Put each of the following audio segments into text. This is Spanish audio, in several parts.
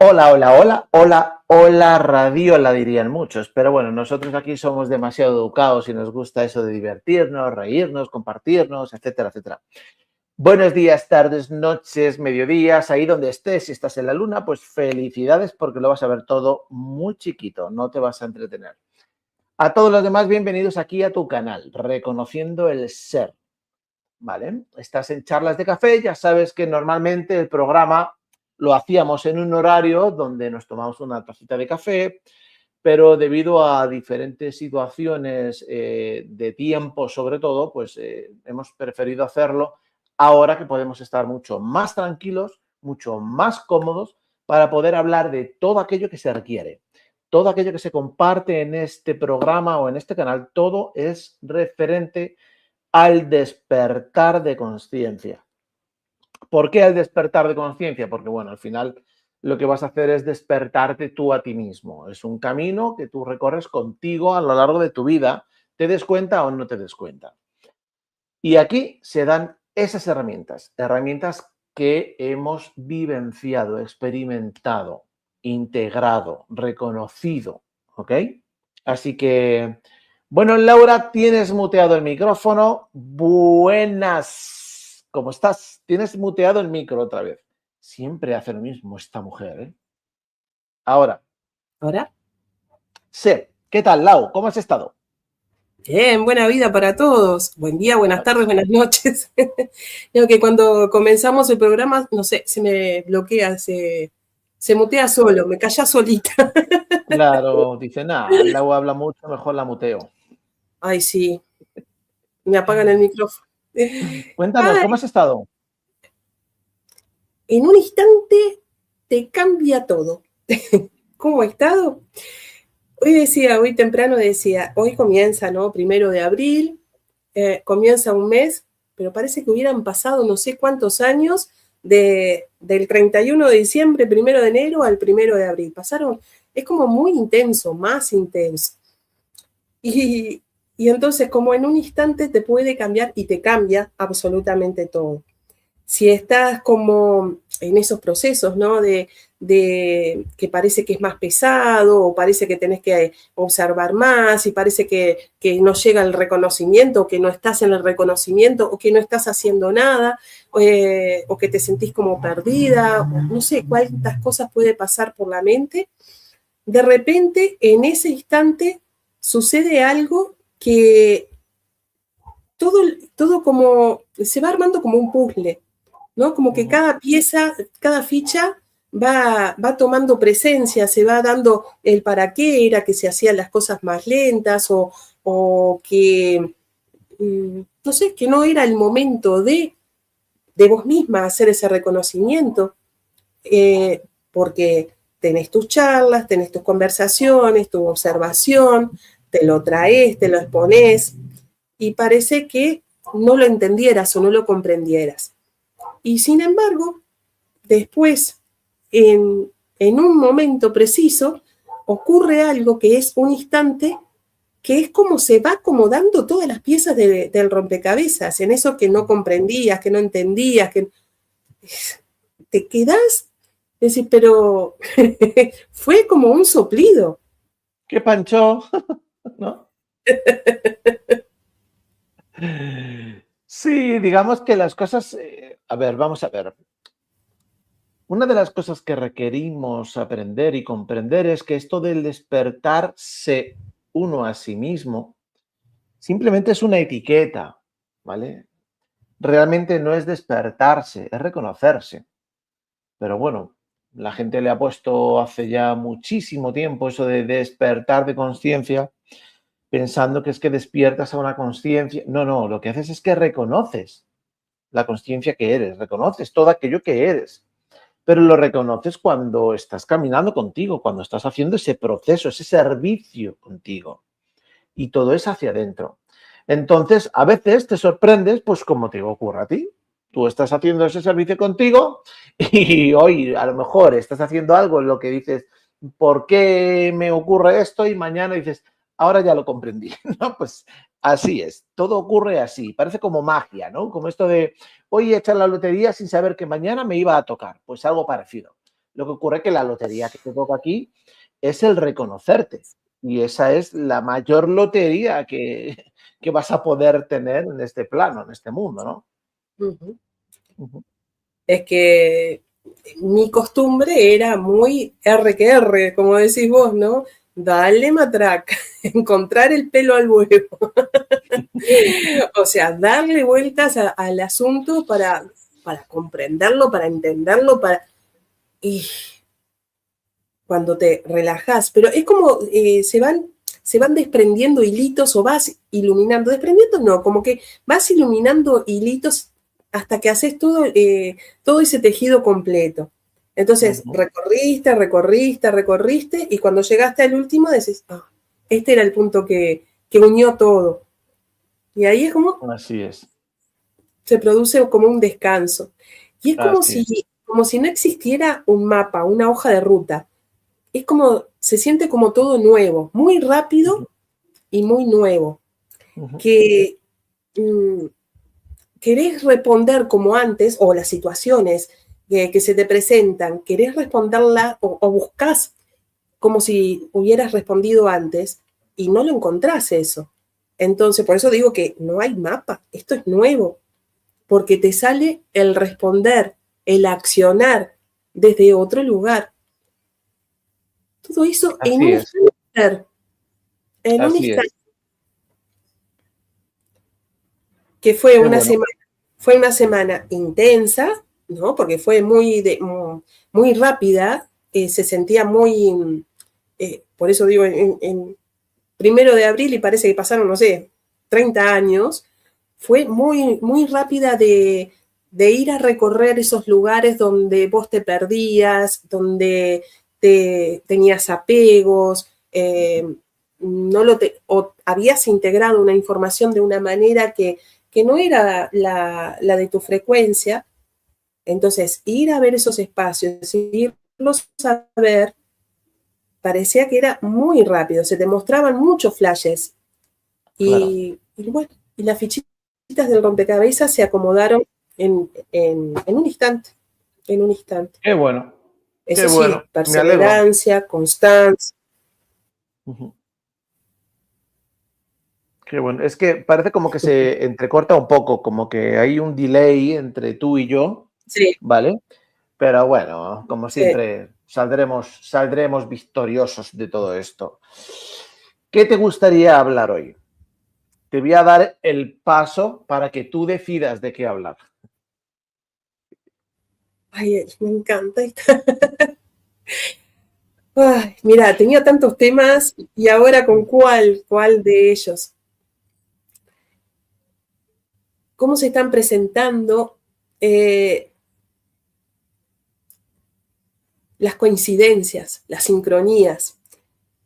Hola, hola, hola, hola, hola, radiola dirían muchos, pero bueno, nosotros aquí somos demasiado educados y nos gusta eso de divertirnos, reírnos, compartirnos, etcétera, etcétera. Buenos días, tardes, noches, mediodías, ahí donde estés, si estás en la luna, pues felicidades porque lo vas a ver todo muy chiquito, no te vas a entretener. A todos los demás, bienvenidos aquí a tu canal, Reconociendo el Ser, ¿vale? Estás en Charlas de Café, ya sabes que normalmente el programa lo hacíamos en un horario donde nos tomamos una tacita de café, pero debido a diferentes situaciones de tiempo, sobre todo, pues hemos preferido hacerlo ahora que podemos estar mucho más tranquilos, mucho más cómodos para poder hablar de todo aquello que se requiere. Todo aquello que se comparte en este programa o en este canal, todo es referente al despertar de conciencia. ¿Por qué al despertar de conciencia? Porque, bueno, al final lo que vas a hacer es despertarte tú a ti mismo. Es un camino que tú recorres contigo a lo largo de tu vida, te des cuenta o no te des cuenta. Y aquí se dan esas herramientas, herramientas que hemos vivenciado, experimentado, integrado, reconocido, ¿ok? Así que, bueno, Laura, tienes muteado el micrófono. Buenas. ¿Cómo estás? Tienes muteado el micro otra vez. Siempre hace lo mismo esta mujer, ¿eh? Ahora, ¿Ahora? sí. ¿Qué tal, Lau? ¿Cómo has estado? Bien, buena vida para todos. Buen día, buenas tardes, buenas noches. Creo que cuando comenzamos el programa, no sé, se me bloquea, se mutea solo, me calla solita. Claro, dice, nada, Lau habla mucho, mejor la muteo. Ay, sí, me apagan el micrófono. Cuéntanos, Ay, ¿cómo has estado? en un instante te cambia todo. ¿Cómo he estado? Hoy temprano decía, hoy comienza, ¿no? 1 de abril, comienza un mes, pero parece que hubieran pasado no sé cuántos años del 31 de diciembre, 1 de enero al 1 de abril. Pasaron, es como muy intenso, más intenso. Y, y entonces como en un instante te puede cambiar y te cambia absolutamente todo. Si estás como en esos procesos, ¿no? De que parece que es más pesado o parece que tenés que observar más y parece que no llega el reconocimiento o que no estás en el reconocimiento o que no estás haciendo nada o que te sentís como perdida, o no sé cuántas cosas puede pasar por la mente. De repente, en ese instante, sucede algo que todo como se va armando como un puzzle, ¿no? Como que cada pieza, cada ficha va tomando presencia, se va dando el para qué era que se hacían las cosas más lentas o que, no sé, que no era el momento de vos misma hacer ese reconocimiento, porque tenés tus charlas, tenés tus conversaciones, tu observación, te lo traes, te lo exponés, y parece que no lo entendieras o no lo comprendieras. Y sin embargo, después, en un momento preciso, ocurre algo que es un instante, que es como se va acomodando todas las piezas del rompecabezas, en eso que no comprendías, que no entendías, que te quedás, decís, pero fue como un soplido. ¿Qué pancho? ¿No? Sí, digamos que las cosas, a ver, vamos a ver. Una de las cosas que requerimos aprender y comprender es que esto del despertarse uno a sí mismo simplemente es una etiqueta, ¿vale? Realmente no es despertarse, es reconocerse. Pero bueno, la gente le ha puesto hace ya muchísimo tiempo eso de despertar de conciencia, pensando que es que despiertas a una conciencia. No, no, lo que haces es que reconoces la conciencia que eres, reconoces todo aquello que eres. Pero lo reconoces cuando estás caminando contigo, cuando estás haciendo ese proceso, ese servicio contigo. Y todo es hacia adentro. Entonces, a veces te sorprendes, pues como te ocurre a ti. Tú estás haciendo ese servicio contigo y hoy a lo mejor estás haciendo algo en lo que dices, ¿por qué me ocurre esto? Y mañana dices, ahora ya lo comprendí, ¿no? Pues así es, todo ocurre así, parece como magia, ¿no? Como esto de, hoy he echado la lotería sin saber que mañana me iba a tocar, pues algo parecido. Lo que ocurre es que la lotería que te toca aquí es el reconocerte. Y esa es la mayor lotería que vas a poder tener en este plano, en este mundo, ¿no? Ujú. Ujú. Es que mi costumbre era muy R que R, como decís vos, ¿no? Dale matraca, encontrar el pelo al huevo. O sea, darle vueltas al asunto para comprenderlo, para entenderlo, y cuando te relajas, pero es como se van desprendiendo hilitos o vas iluminando, desprendiendo no, como que vas iluminando hilitos hasta que haces todo ese tejido completo. Entonces, Ujú. recorriste, y cuando llegaste al último decís, ah, este era el punto que unió todo. Y ahí es como Así es, se produce como un descanso. Y es así es. como si no existiera un mapa, una hoja de ruta. Es como, se siente como todo nuevo, muy Ujú, rápido y muy nuevo. ujú. Que mm, querés responder como antes, o las situaciones que se te presentan, querés responderla o buscas como si hubieras respondido antes y no lo encontrás eso. Entonces, por eso digo que no hay mapa, esto es nuevo, porque te sale el responder, el accionar desde otro lugar. Todo eso Así es, en un así instante, es. que Qué bueno. fue una semana intensa, ¿no? Porque fue muy rápida, se sentía muy, por eso digo, en 1 de abril, y parece que pasaron, no sé, 30 años, fue muy rápida de ir a recorrer esos lugares donde vos te perdías, donde tenías apegos, no lo te, o habías integrado una información de una manera que no era la de tu frecuencia. Entonces, ir a ver esos espacios, irlos a ver, parecía que era muy rápido, se te mostraban muchos flashes Claro. y bueno, y las fichitas del rompecabezas se acomodaron en un instante, en un instante. Qué bueno, qué Eso bueno. sí, Me alegro. perseverancia, constancia. Ujú. Qué bueno. Es que parece como que se entrecorta un poco, como que hay un delay entre tú y yo, Sí, ¿vale? Pero bueno, como sí. siempre, saldremos victoriosos de todo esto. ¿Qué te gustaría hablar hoy? Te voy a dar el paso para que tú decidas de qué hablar. Ay, me encanta. Ay, mira, tenía tantos temas y ahora con cuál de ellos. ¿Cómo se están presentando eh, las coincidencias, las sincronías?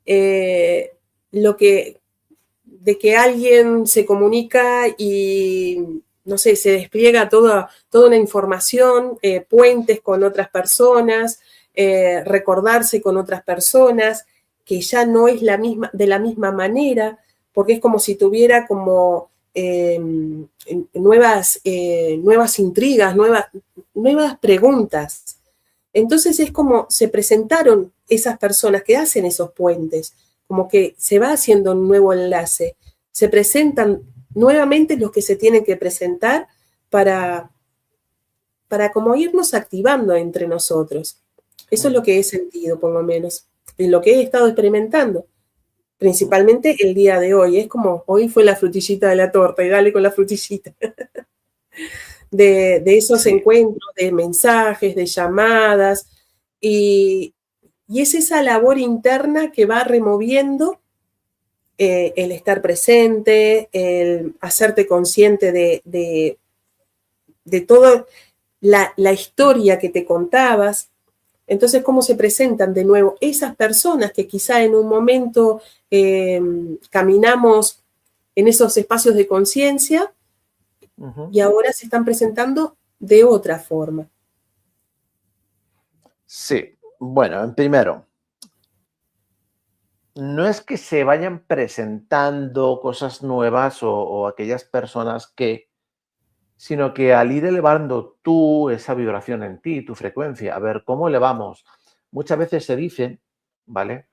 Eh, lo que de que alguien se comunica y, no sé, se despliega toda una información, puentes con otras personas, recordarse con otras personas, que ya no es de la misma manera, porque es como si tuviera como nuevas intrigas, nuevas preguntas. Entonces es como se presentaron esas personas que hacen esos puentes, como que se va haciendo un nuevo enlace, se presentan nuevamente los que se tienen que presentar para, para como irnos activando entre nosotros. Eso es lo que he sentido, por lo menos, en lo que he estado experimentando, principalmente el día de hoy. Es como, hoy fue la frutillita de la torta y dale con la frutillita. De esos Sí, encuentros, de mensajes, de llamadas, y, y es esa labor interna que va removiendo el estar presente, el hacerte consciente de toda la historia que te contabas. Entonces, ¿cómo se presentan de nuevo esas personas que quizá en un momento caminamos en esos espacios de conciencia ujú. y ahora se están presentando de otra forma? Sí. Bueno, primero, no es que se vayan presentando cosas nuevas o aquellas personas que, sino que al ir elevando tú esa vibración en ti, tu frecuencia, a ver cómo elevamos. muchas veces se dice, ¿vale?,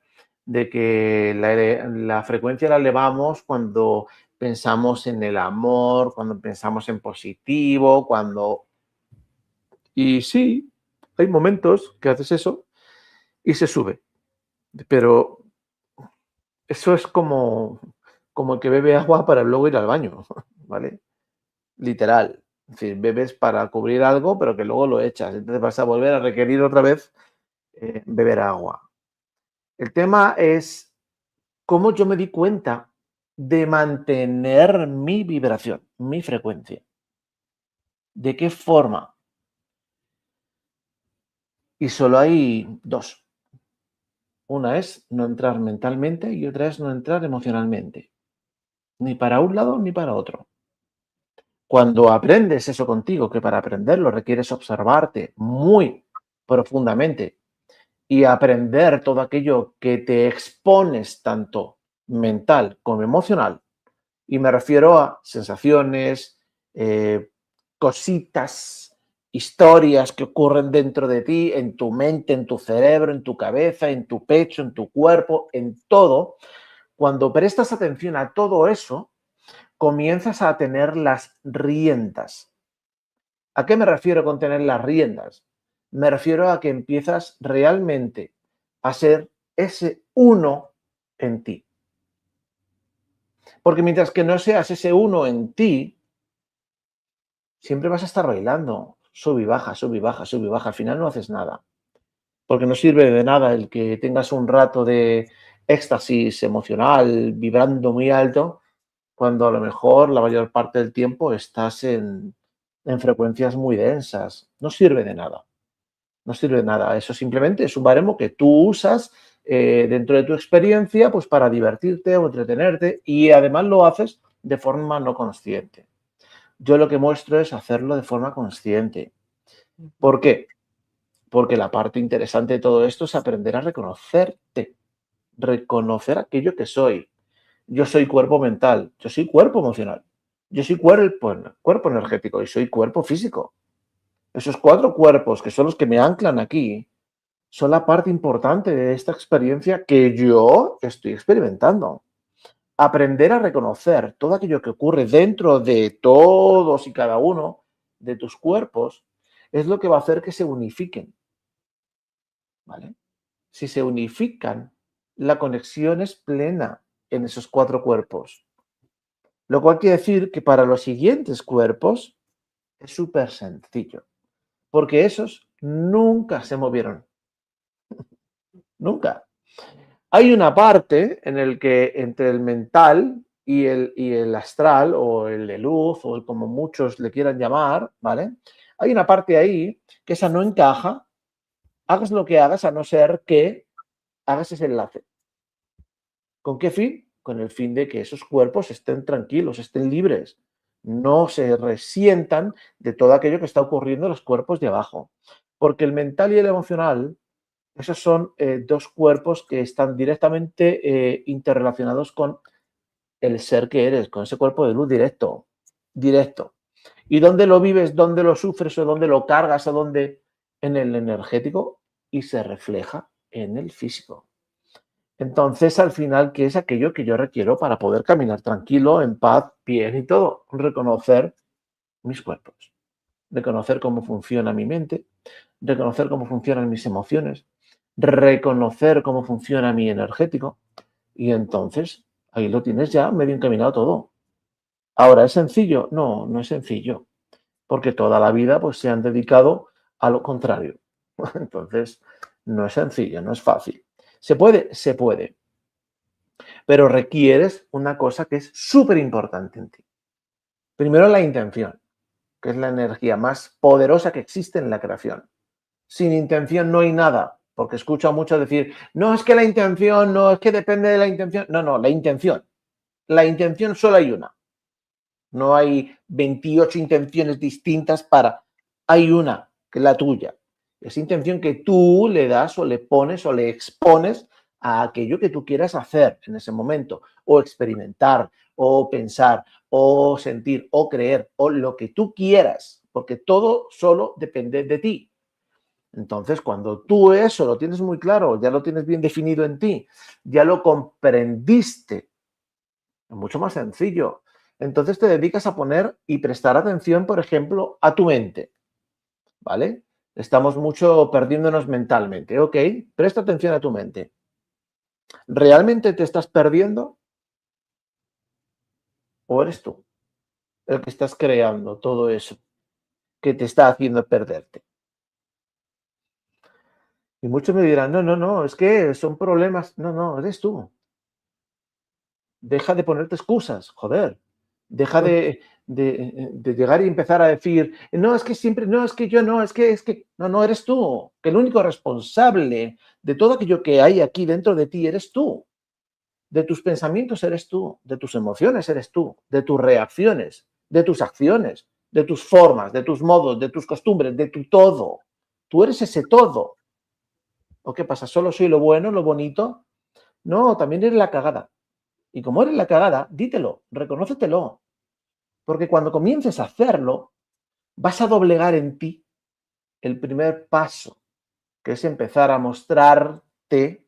de que la frecuencia la elevamos cuando pensamos en el amor, cuando pensamos en positivo, cuando... Y sí, hay momentos que haces eso y se sube, pero eso es como el que bebe agua para luego ir al baño, ¿vale? Literal. Es decir, bebes para cubrir algo, pero que luego lo echas. Entonces vas a volver a requerir otra vez beber agua. El tema es cómo yo me di cuenta de mantener mi vibración, mi frecuencia. ¿De qué forma? Y solo hay dos. Una es no entrar mentalmente y otra es no entrar emocionalmente. Ni para un lado ni para otro. Cuando aprendes eso contigo, que para aprenderlo requieres observarte muy profundamente y aprender todo aquello que te expones tanto mental como emocional, y me refiero a sensaciones, cositas, historias que ocurren dentro de ti, en tu mente, en tu cerebro, en tu cabeza, en tu pecho, en tu cuerpo, en todo. Cuando prestas atención a todo eso, comienzas a tener las riendas. ¿A qué me refiero con tener las riendas? Me refiero a que empiezas realmente a ser ese uno en ti. Porque mientras que no seas ese uno en ti, siempre vas a estar bailando, sub y baja, sub y baja, sub y baja. Al final no haces nada. Porque no sirve de nada el que tengas un rato de éxtasis emocional, vibrando muy alto, cuando a lo mejor la mayor parte del tiempo estás en frecuencias muy densas. No sirve de nada. No sirve de nada. Eso simplemente es un baremo que tú usas dentro de tu experiencia pues para divertirte o entretenerte, y además lo haces de forma no consciente. Yo lo que muestro es hacerlo de forma consciente. ¿Por qué? Porque la parte interesante de todo esto es aprender a reconocerte, reconocer aquello que soy. Yo soy cuerpo mental, yo soy cuerpo emocional, yo soy cuerpo energético y soy cuerpo físico. Esos 4 cuerpos, que son los que me anclan aquí, son la parte importante de esta experiencia que yo estoy experimentando. Aprender a reconocer todo aquello que ocurre dentro de todos y cada uno de tus cuerpos es lo que va a hacer que se unifiquen, ¿vale? Si se unifican, la conexión es plena en esos 4 cuerpos. Lo cual quiere decir que para los siguientes cuerpos es súper sencillo, porque esos nunca se movieron, nunca. Hay una parte en el que entre el mental y el astral, o el de luz, o el como muchos le quieran llamar, ¿vale? Hay una parte ahí que esa no encaja, hagas lo que hagas, a no ser que hagas ese enlace. ¿Con qué fin? Con el fin de que esos cuerpos estén tranquilos, estén libres, no se resientan de todo aquello que está ocurriendo en los cuerpos de abajo. Porque el mental y el emocional, esos son 2 cuerpos que están directamente interrelacionados con el ser que eres, con ese cuerpo de luz directo, directo. ¿Y dónde lo vives, dónde lo sufres o dónde lo cargas o dónde? En el energético, y se refleja en el físico. Entonces, al final, ¿qué es aquello que yo requiero para poder caminar tranquilo, en paz, bien y todo? Reconocer mis cuerpos, reconocer cómo funciona mi mente, reconocer cómo funcionan mis emociones, reconocer cómo funciona mi energético, y entonces ahí lo tienes ya medio encaminado todo. Ahora, ¿es sencillo? No, no es sencillo, porque toda la vida pues se han dedicado a lo contrario. Entonces, no es sencillo, no es fácil. ¿Se puede? Se puede. Pero requieres una cosa que es súper importante en ti. Primero, la intención, que es la energía más poderosa que existe en la creación. Sin intención no hay nada, porque escucho a muchos decir, no es que la intención, no es que depende de la intención. No, no, la intención. La intención solo hay una. No hay 28 intenciones distintas para... Hay una, que es la tuya. Esa intención que tú le das o le pones o le expones a aquello que tú quieras hacer en ese momento, o experimentar, o pensar, o sentir, o creer, o lo que tú quieras, porque todo solo depende de ti. Entonces, cuando tú eso lo tienes muy claro, ya lo tienes bien definido en ti, ya lo comprendiste, es mucho más sencillo. Entonces te dedicas a poner y prestar atención, por ejemplo, a tu mente, ¿vale? Estamos mucho perdiéndonos mentalmente, ¿ok? Presta atención a tu mente. ¿Realmente te estás perdiendo o eres tú el que estás creando todo eso que te está haciendo perderte? Y muchos me dirán, no, no, no, es que son problemas. No, no, eres tú. Deja de ponerte excusas, joder. Deja de llegar y empezar a decir, no, es que siempre, no, es que yo no, no, no, eres tú. Que el único responsable de todo aquello que hay aquí dentro de ti eres tú. De tus pensamientos eres tú, de tus emociones eres tú, de tus reacciones, de tus acciones, de tus formas, de tus modos, de tus costumbres, de tu todo. Tú eres ese todo. ¿O qué pasa? ¿Solo soy lo bueno, lo bonito? No, también eres la cagada. Y como eres la cagada, dítelo, reconócetelo. Porque cuando comiences a hacerlo, vas a doblegar en ti el primer paso, que es empezar a mostrarte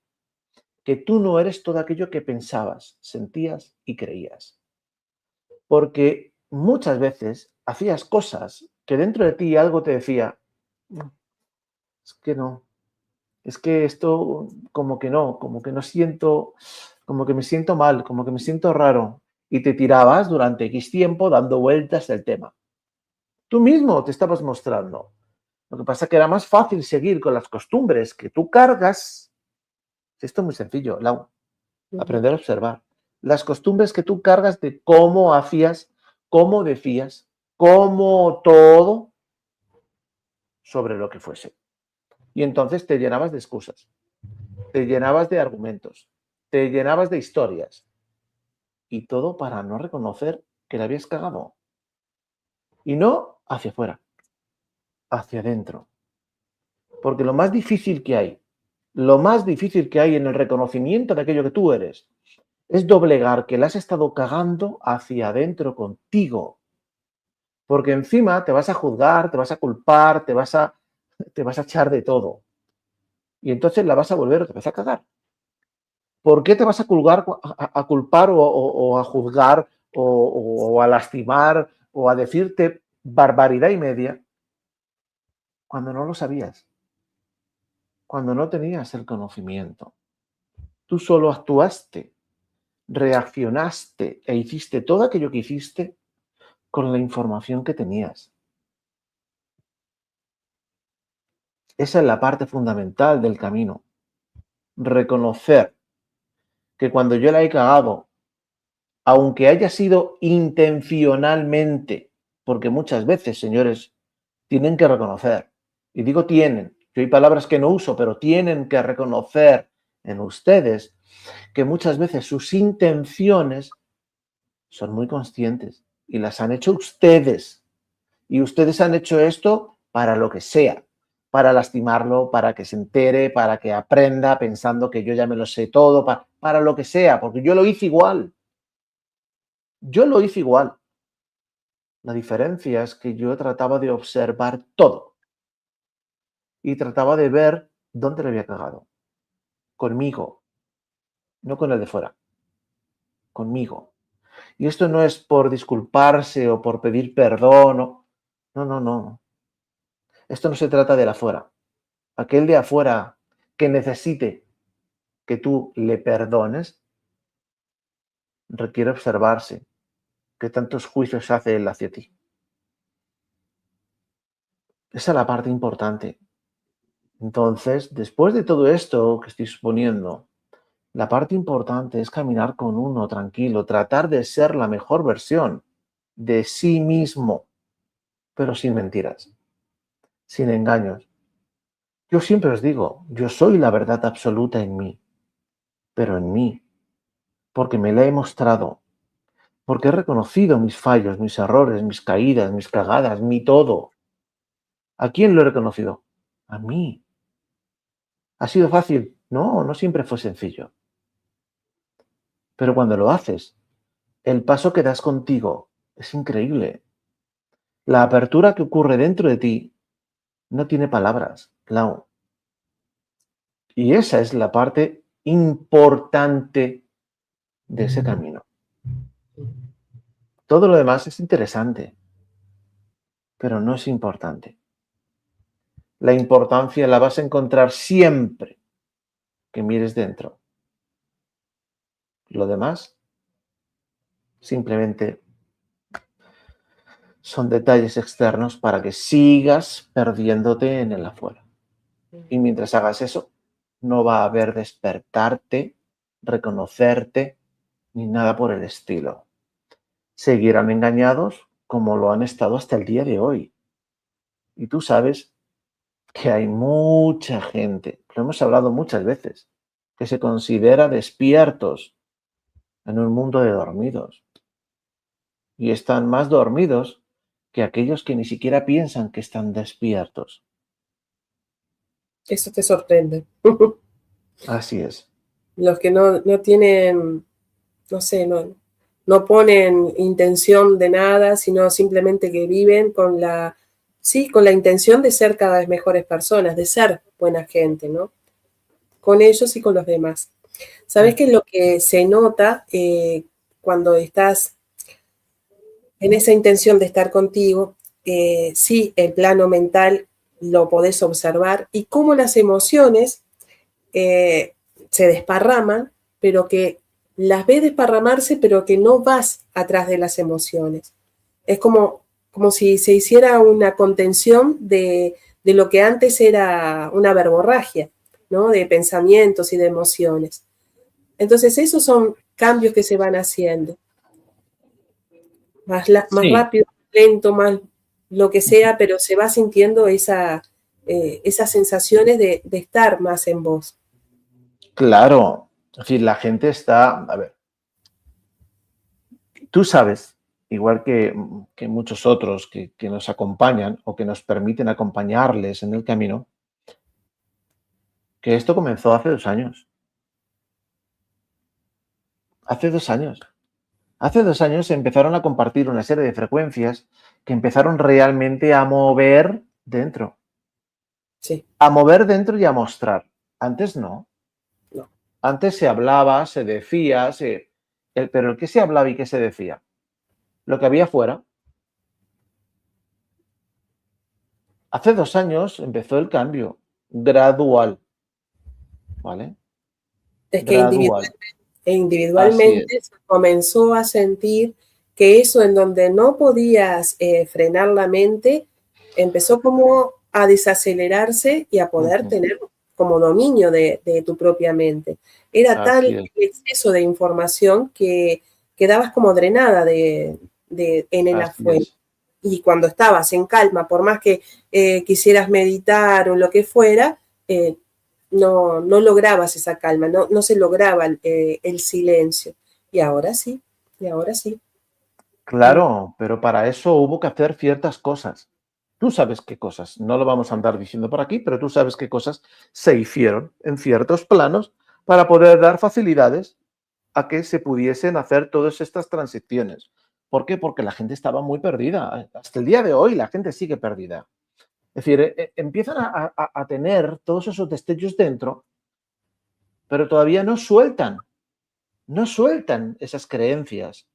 que tú no eres todo aquello que pensabas, sentías y creías. Porque muchas veces hacías cosas que dentro de ti algo te decía, "No, es que no, es que esto como que no siento, como que me siento mal, como que me siento raro". Y te tirabas durante X tiempo dando vueltas del tema. Tú mismo te estabas mostrando. Lo que pasa es que era más fácil seguir con las costumbres que tú cargas. Esto es muy sencillo, Lau, Ujú. aprender a observar. Las costumbres que tú cargas de cómo hacías, cómo decías, cómo todo sobre lo que fuese. Y entonces te llenabas de excusas, te llenabas de argumentos, te llenabas de historias. Y todo para no reconocer que la habías cagado. Y no hacia afuera, hacia adentro. Porque lo más difícil que hay, lo más difícil que hay en el reconocimiento de aquello que tú eres, es doblegar que la has estado cagando hacia adentro contigo. Porque encima te vas a juzgar, te vas a culpar, te vas a echar de todo. Y entonces la vas a volver otra vez a cagar. ¿Por qué te vas a, a culpar o a juzgar o a lastimar o a decirte barbaridad y media cuando no lo sabías? Cuando no tenías el conocimiento. Tú solo actuaste, reaccionaste e hiciste todo aquello que hiciste con la información que tenías. Esa es la parte fundamental del camino. Reconocer que cuando yo la he cagado, aunque haya sido intencionalmente, porque muchas veces, señores, tienen que reconocer, y digo tienen, yo hay palabras que no uso, pero tienen que reconocer en ustedes que muchas veces sus intenciones son muy conscientes y las han hecho ustedes. Y ustedes han hecho esto para lo que sea, para lastimarlo, para que se entere, para que aprenda pensando que yo ya me lo sé todo, para lo que sea, porque yo lo hice igual. Yo lo hice igual. La diferencia es que yo trataba de observar todo y trataba de ver dónde le había cagado. Conmigo, no con el de fuera, conmigo. Y esto no es por disculparse o por pedir perdón. No, no, no. Esto no se trata del afuera. Aquel de afuera que necesite que tú le perdones, requiere observarse qué tantos juicios hace él hacia ti. Esa es la parte importante. Entonces, después de todo esto que estoy suponiendo, la parte importante es caminar con uno tranquilo, tratar de ser la mejor versión de sí mismo, pero sin mentiras, sin engaños. Yo siempre os digo, yo soy la verdad absoluta en mí, pero en mí, porque me la he mostrado, porque he reconocido mis fallos, mis errores, mis caídas, mis cagadas, mi todo. ¿A quién lo he reconocido? A mí. ¿Ha sido fácil? No, no siempre fue sencillo. Pero cuando lo haces, el paso que das contigo es increíble. La apertura que ocurre dentro de ti No tiene palabras, Clau. Y esa es la parte importante de ese camino. Todo lo demás es interesante, pero no es importante. La importancia la vas a encontrar siempre que mires dentro. Lo demás simplemente son detalles externos para que sigas perdiéndote en el afuera. Y mientras hagas eso, no va a haber despertarte, reconocerte, ni nada por el estilo. Seguirán engañados como lo han estado hasta el día de hoy. Y tú sabes que hay mucha gente, lo hemos hablado muchas veces, que se considera despiertos en un mundo de dormidos. Y están más dormidos que aquellos que ni siquiera piensan que están despiertos. Eso te sorprende. Así es. Los que no tienen, no sé, no ponen intención de nada, sino simplemente que viven con la intención de ser cada vez mejores personas, de ser buena gente, ¿no? Con ellos y con los demás. ¿Sabes qué es lo que se nota cuando estás en esa intención de estar contigo? Sí, el plano mental lo podés observar y cómo las emociones se desparraman, pero que las ves desparramarse, pero que no vas atrás de las emociones. Es como si se hiciera una contención de lo que antes era una verborragia, ¿no? De pensamientos y de emociones. Entonces, esos son cambios que se van haciendo. Más Sí, rápido, lento, más lo que sea, pero se va sintiendo esas sensaciones de estar más en vos. claro. Es decir, la gente está, a ver, tú sabes, igual que muchos otros que nos acompañan o que nos permiten acompañarles en el camino, que esto comenzó hace 2 años. Hace 2 años. Hace 2 años se empezaron a compartir una serie de frecuencias que empezaron realmente a mover dentro. Sí. A mover dentro y a mostrar. Antes no. No. Antes se hablaba, se decía, pero ¿el qué se hablaba y qué se decía? Lo que había fuera. Hace 2 años empezó el cambio gradual, ¿vale? Es que Gradual. Así es. individualmente se comenzó a sentir que eso en donde no podías frenar la mente, empezó como a desacelerarse y a poder Ujú. tener como dominio de tu propia mente. Era tal Así el es. exceso de información que quedabas como drenada en el Así afuera. es. Y cuando estabas en calma, por más que quisieras meditar o lo que fuera, no lograbas esa calma, no se lograba el silencio. Y ahora sí, y ahora sí. Claro, pero para eso hubo que hacer ciertas cosas. Tú sabes qué cosas, no lo vamos a andar diciendo por aquí, pero tú sabes qué cosas se hicieron en ciertos planos para poder dar facilidades a que se pudiesen hacer todas estas transiciones. ¿Por qué? Porque la gente estaba muy perdida. Hasta el día de hoy la gente sigue perdida. Es decir, empiezan a tener todos esos destellos dentro, pero todavía no sueltan esas creencias,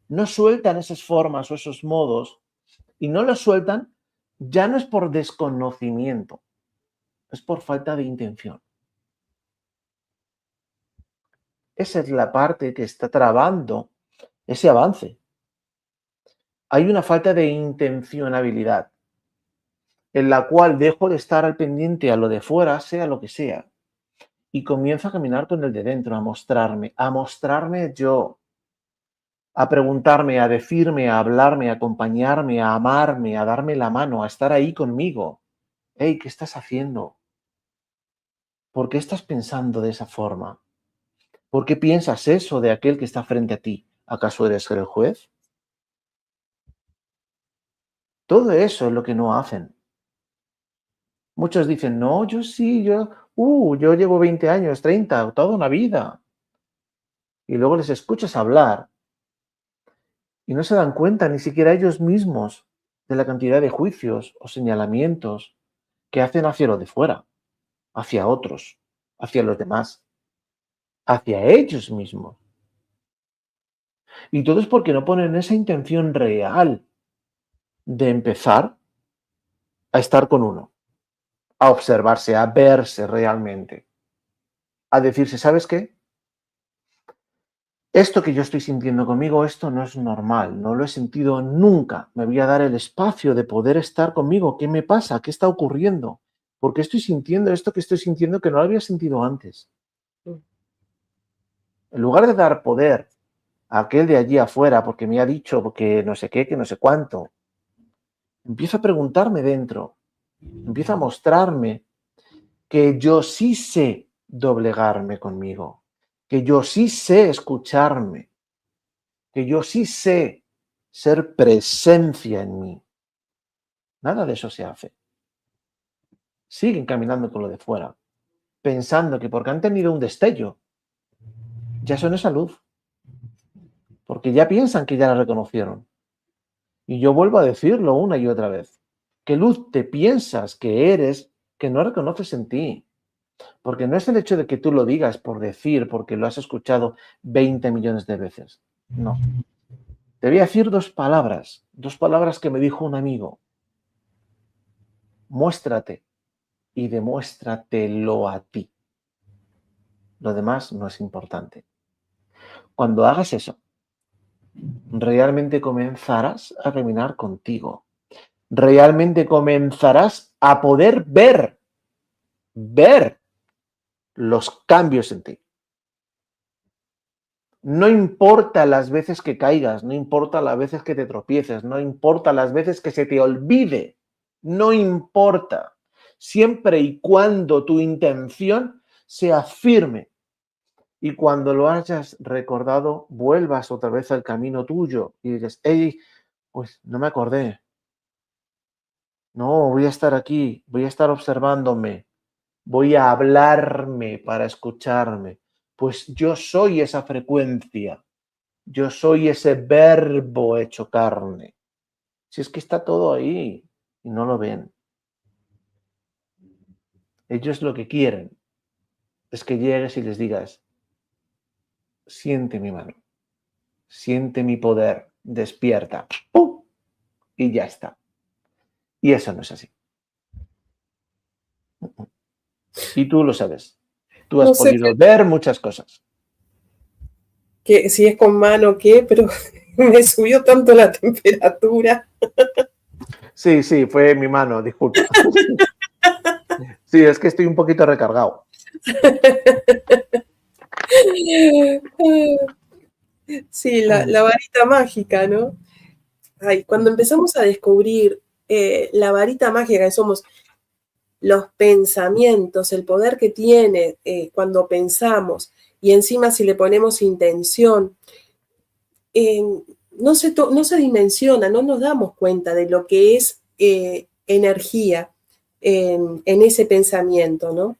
no sueltan esas formas o esos modos, y no los sueltan, ya no es por desconocimiento, es por falta de intención. Esa es la parte que está trabando ese avance. Hay una falta de intencionabilidad, en la cual dejo de estar al pendiente a lo de fuera, sea lo que sea, y comienzo a caminar con el de dentro, a mostrarme yo, a preguntarme, a decirme, a hablarme, a acompañarme, a amarme, a darme la mano, a estar ahí conmigo. Hey, ¿qué estás haciendo? ¿Por qué estás pensando de esa forma? ¿Por qué piensas eso de aquel que está frente a ti? ¿Acaso eres el juez? Todo eso es lo que no hacen. Muchos dicen, no, yo sí, yo llevo 20 años, 30, toda una vida. Y luego les escuchas hablar y no se dan cuenta ni siquiera ellos mismos de la cantidad de juicios o señalamientos que hacen hacia lo de fuera, hacia otros, hacia los demás, hacia ellos mismos. Y todo es porque no ponen esa intención real de empezar a estar con uno, a observarse, a verse realmente, a decirse, ¿sabes qué? Esto que yo estoy sintiendo conmigo, esto no es normal, no lo he sentido nunca. Me voy a dar el espacio de poder estar conmigo. ¿Qué me pasa? ¿Qué está ocurriendo? ¿Por qué estoy sintiendo esto que estoy sintiendo que no lo había sentido antes? En lugar de dar poder a aquel de allí afuera porque me ha dicho que no sé qué, que no sé cuánto, empiezo a preguntarme dentro, empiezo a mostrarme que yo sí sé doblegarme conmigo, que yo sí sé escucharme, que yo sí sé ser presencia en mí. Nada de eso se hace. Siguen caminando con lo de fuera, pensando que porque han tenido un destello, ya son esa luz, porque ya piensan que ya la reconocieron. Y yo vuelvo a decirlo una y otra vez. ¿Qué luz te piensas que eres que no reconoces en ti? Porque no es el hecho de que tú lo digas por decir, porque lo has escuchado 20 millones de veces. No. Te voy a decir dos palabras que me dijo un amigo. Muéstrate y demuéstratelo a ti. Lo demás no es importante. Cuando hagas eso, realmente comenzarás a caminar contigo. Realmente comenzarás a poder ver los cambios en ti. No importa las veces que caigas, no importa las veces que te tropieces, no importa las veces que se te olvide, no importa, siempre y cuando tu intención sea firme y cuando lo hayas recordado, vuelvas otra vez al camino tuyo y dices, hey, pues no me acordé, no, voy a estar aquí, voy a estar observándome, voy a hablarme para escucharme, pues yo soy esa frecuencia. Yo soy ese verbo hecho carne. Si es que está todo ahí y no lo ven. Ellos lo que quieren es que llegues y les digas, siente mi mano, siente mi poder, despierta, ¡pum! Y ya está. Y eso no es así. Y tú lo sabes. Tú has No sé podido ver muchas cosas. si es con mano o qué, pero me subió tanto la temperatura. Sí, sí, fue mi mano, disculpa. Sí, es que estoy un poquito recargado. Sí, la varita mágica, ¿no? Ay, cuando empezamos a descubrir la varita mágica que somos, los pensamientos, el poder que tiene cuando pensamos y encima si le ponemos intención, eh, no se dimensiona, no nos damos cuenta de lo que es energía en ese pensamiento, ¿no?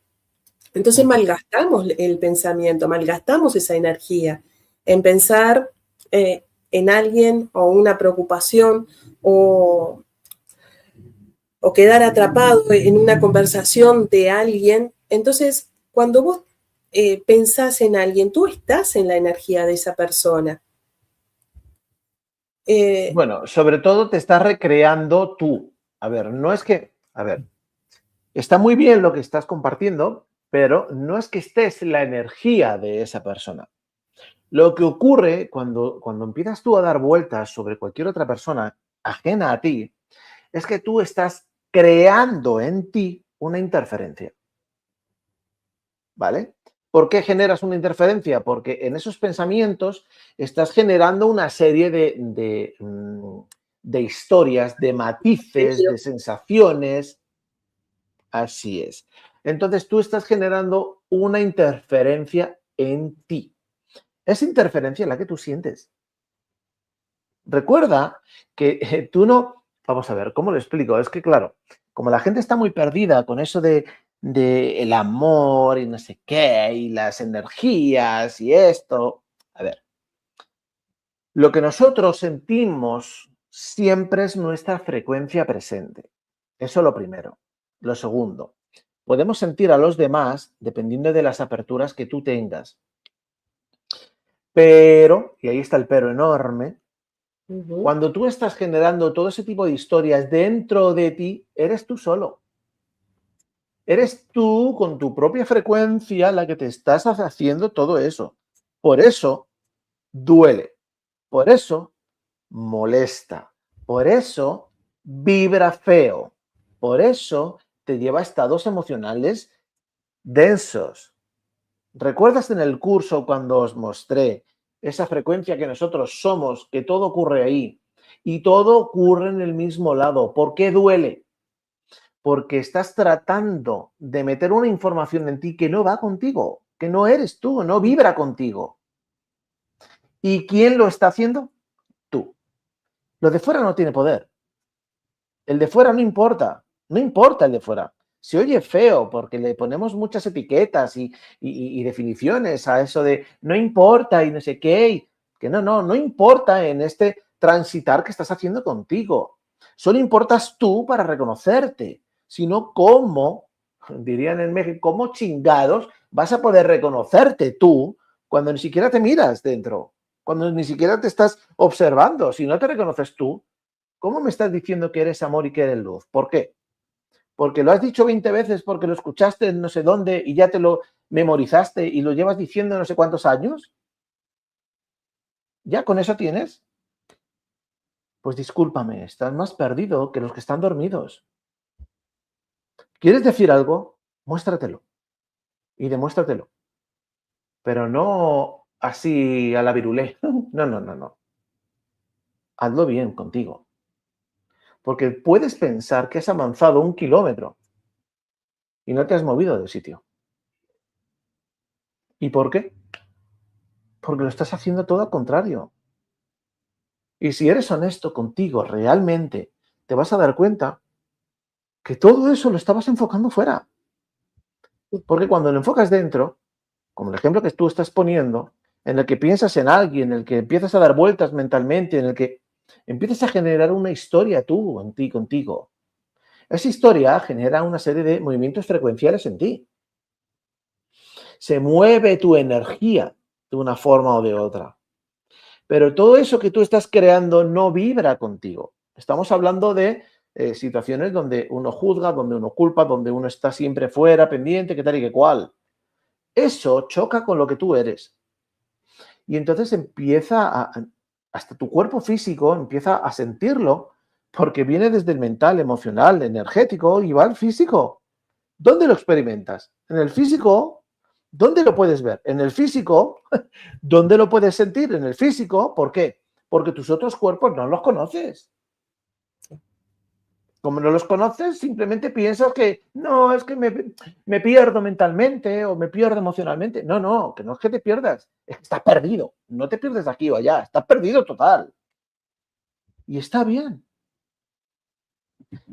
Entonces malgastamos el pensamiento, malgastamos esa energía en pensar en alguien o una preocupación o quedar atrapado en una conversación de alguien. Entonces, cuando vos pensás en alguien, tú estás en la energía de esa persona. Bueno, sobre todo te estás recreando tú. A ver, no es que, a ver, está muy bien lo que estás compartiendo, pero no es que estés en la energía de esa persona. Lo que ocurre cuando empiezas tú a dar vueltas sobre cualquier otra persona ajena a ti, es que tú estás creando en ti una interferencia. ¿Vale? ¿Por qué generas una interferencia? Porque en esos pensamientos estás generando una serie de historias, de matices, de sensaciones. Así es. Entonces tú estás generando una interferencia en ti. Esa interferencia es la que tú sientes. Recuerda que tú no... Vamos a ver, ¿cómo lo explico? Es que, claro, como la gente está muy perdida con eso de el amor y no sé qué, y las energías y esto. A ver, lo que nosotros sentimos siempre es nuestra frecuencia presente. Eso lo primero. Lo segundo, podemos sentir a los demás dependiendo de las aperturas que tú tengas. Pero, y ahí está el pero enorme, Ujú. cuando tú estás generando todo ese tipo de historias dentro de ti, eres tú solo. Eres tú con tu propia frecuencia la que te estás haciendo todo eso. Por eso duele. Por eso molesta. Por eso vibra feo. Por eso te lleva a estados emocionales densos. ¿Recuerdas en el curso cuando os mostré esa frecuencia que nosotros somos, que todo ocurre ahí y todo ocurre en el mismo lado? ¿Por qué duele? Porque estás tratando de meter una información en ti que no va contigo, que no eres tú, no vibra contigo. ¿Y quién lo está haciendo? Tú. Lo de fuera no tiene poder. El de fuera no importa, no importa el de fuera. Se oye feo porque le ponemos muchas etiquetas y definiciones a eso de no importa y no sé qué, que no importa en este transitar que estás haciendo contigo. Solo importas tú para reconocerte, sino cómo, dirían en México, cómo chingados vas a poder reconocerte tú cuando ni siquiera te miras dentro, cuando ni siquiera te estás observando. Si no te reconoces tú, ¿cómo me estás diciendo que eres amor y que eres luz? ¿Por qué? ¿Porque lo has dicho 20 veces, porque lo escuchaste en no sé dónde y ya te lo memorizaste y lo llevas diciendo no sé cuántos años? ¿Ya con eso tienes? Pues discúlpame, estás más perdido que los que están dormidos. ¿Quieres decir algo? Muéstratelo y demuéstratelo, pero no así a la virulé. No. Hazlo bien contigo, porque puedes pensar que has avanzado 1 kilómetro y no te has movido del sitio. ¿Y por qué? Porque lo estás haciendo todo al contrario. Y si eres honesto contigo realmente, te vas a dar cuenta que todo eso lo estabas enfocando fuera. Porque cuando lo enfocas dentro, como el ejemplo que tú estás poniendo, en el que piensas en alguien, en el que empiezas a dar vueltas mentalmente, en el que empiezas a generar una historia tú, en ti, contigo. Esa historia genera una serie de movimientos frecuenciales en ti. Se mueve tu energía de una forma o de otra. Pero todo eso que tú estás creando no vibra contigo. Estamos hablando de situaciones donde uno juzga, donde uno culpa, donde uno está siempre fuera, pendiente, que tal y que cual. Eso choca con lo que tú eres. Y entonces hasta tu cuerpo físico empieza a sentirlo, porque viene desde el mental, emocional, energético y va al físico. ¿Dónde lo experimentas? En el físico. ¿Dónde lo puedes ver? En el físico. ¿Dónde lo puedes sentir? En el físico. ¿Por qué? Porque tus otros cuerpos no los conoces. Como no los conoces, simplemente piensas que no, es que me pierdo mentalmente o me pierdo emocionalmente. No, que no es que te pierdas, es que estás perdido. No te pierdes aquí o allá, estás perdido total. Y está bien.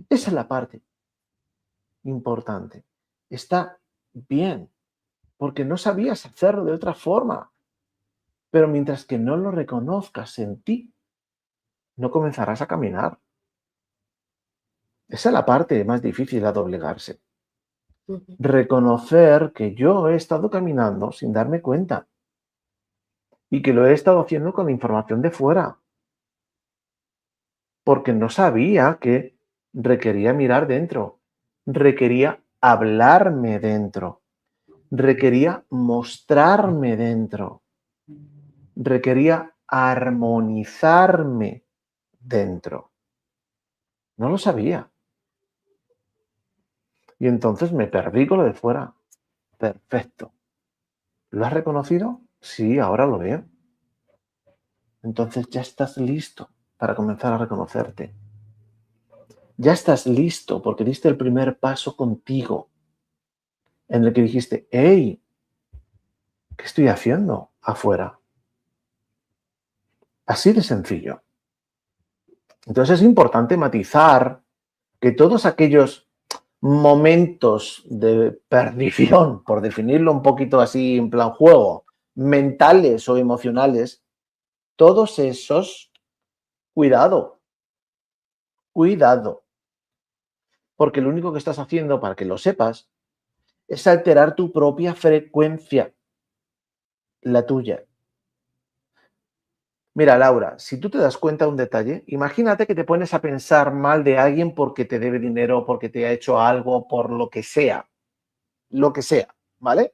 Esa es la parte importante. Está bien, porque no sabías hacerlo de otra forma. Pero mientras que no lo reconozcas en ti, no comenzarás a caminar. Esa es la parte más difícil a doblegarse. Ujú. Reconocer que yo he estado caminando sin darme cuenta y que lo he estado haciendo con información de fuera, porque no sabía que requería mirar dentro, requería hablarme dentro, requería mostrarme dentro, requería armonizarme dentro. No lo sabía. Y entonces me perdí con lo de fuera. Perfecto. ¿Lo has reconocido? Sí, ahora lo veo. Entonces ya estás listo para comenzar a reconocerte. Ya estás listo porque diste el primer paso contigo en el que dijiste, hey, ¿qué estoy haciendo afuera? Así de sencillo. Entonces es importante matizar que todos aquellos momentos de perdición, por definirlo un poquito así en plan juego, mentales o emocionales, todos esos, cuidado, cuidado. porque lo único que estás haciendo, para que lo sepas, es alterar tu propia frecuencia, la tuya. Mira, Laura, si tú te das cuenta de un detalle, imagínate que te pones a pensar mal de alguien porque te debe dinero, porque te ha hecho algo, por lo que sea, ¿vale?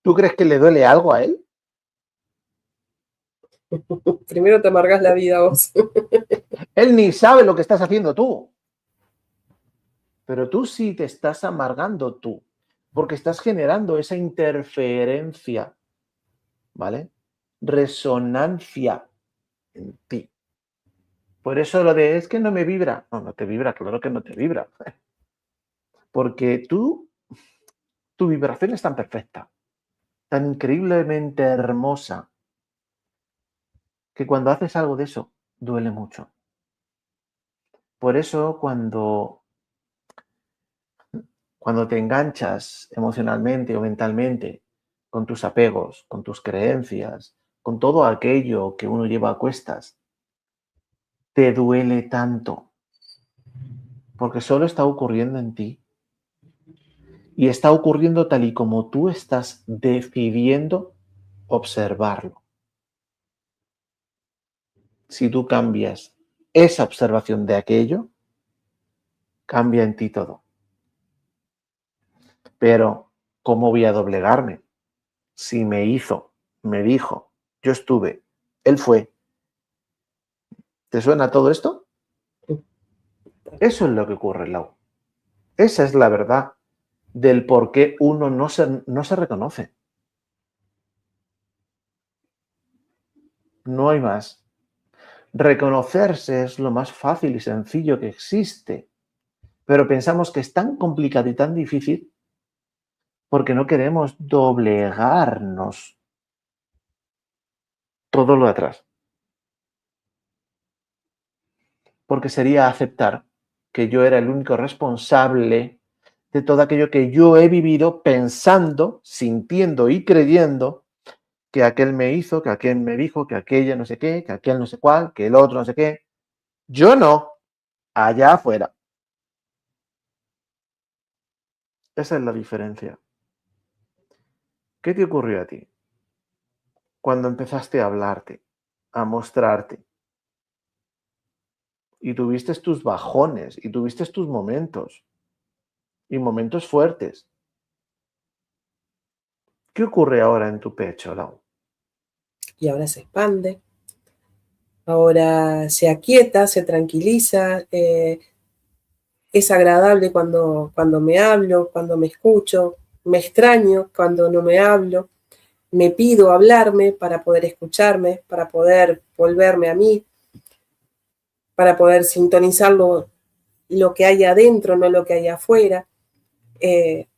¿Tú crees que le duele algo a él? Primero te amargas la vida vos. Él ni sabe lo que estás haciendo tú, pero tú sí te estás amargando tú, porque estás generando esa interferencia, ¿vale? Resonancia en ti. Por eso lo de es que no me vibra. No, no te vibra, claro que no te vibra. Porque tu vibración es tan perfecta, tan increíblemente hermosa, que cuando haces algo de eso, duele mucho. Por eso cuando te enganchas emocionalmente o mentalmente con tus apegos, con tus creencias, con todo aquello que uno lleva a cuestas, te duele tanto, porque solo está ocurriendo en ti. Y está ocurriendo tal y como tú estás decidiendo observarlo. Si tú cambias esa observación de aquello, cambia en ti todo. Pero, ¿cómo voy a doblegarme? Si me hizo, me dijo, yo estuve, él fue. ¿Te suena todo esto? Eso es lo que ocurre, Lau. Esa es la verdad del por qué uno no se reconoce. No hay más. Reconocerse es lo más fácil y sencillo que existe, pero pensamos que es tan complicado y tan difícil porque no queremos doblegarnos todo lo de atrás. Porque sería aceptar que yo era el único responsable de todo aquello que yo he vivido pensando, sintiendo y creyendo que aquel me hizo, que aquel me dijo, que aquella no sé qué, que aquel no sé cuál, que el otro no sé qué. Yo no, allá afuera. Esa es la diferencia. ¿Qué te ocurrió a ti cuando empezaste a hablarte, a mostrarte? Y tuviste tus bajones, y tuviste tus momentos, y momentos fuertes. ¿Qué ocurre ahora en tu pecho, Lau? Y ahora se expande, ahora se aquieta, se tranquiliza, es agradable cuando me hablo, cuando me escucho, me extraño cuando no me hablo, me pido hablarme para poder escucharme, para poder volverme a mí, para poder sintonizar lo que hay adentro, no lo que hay afuera.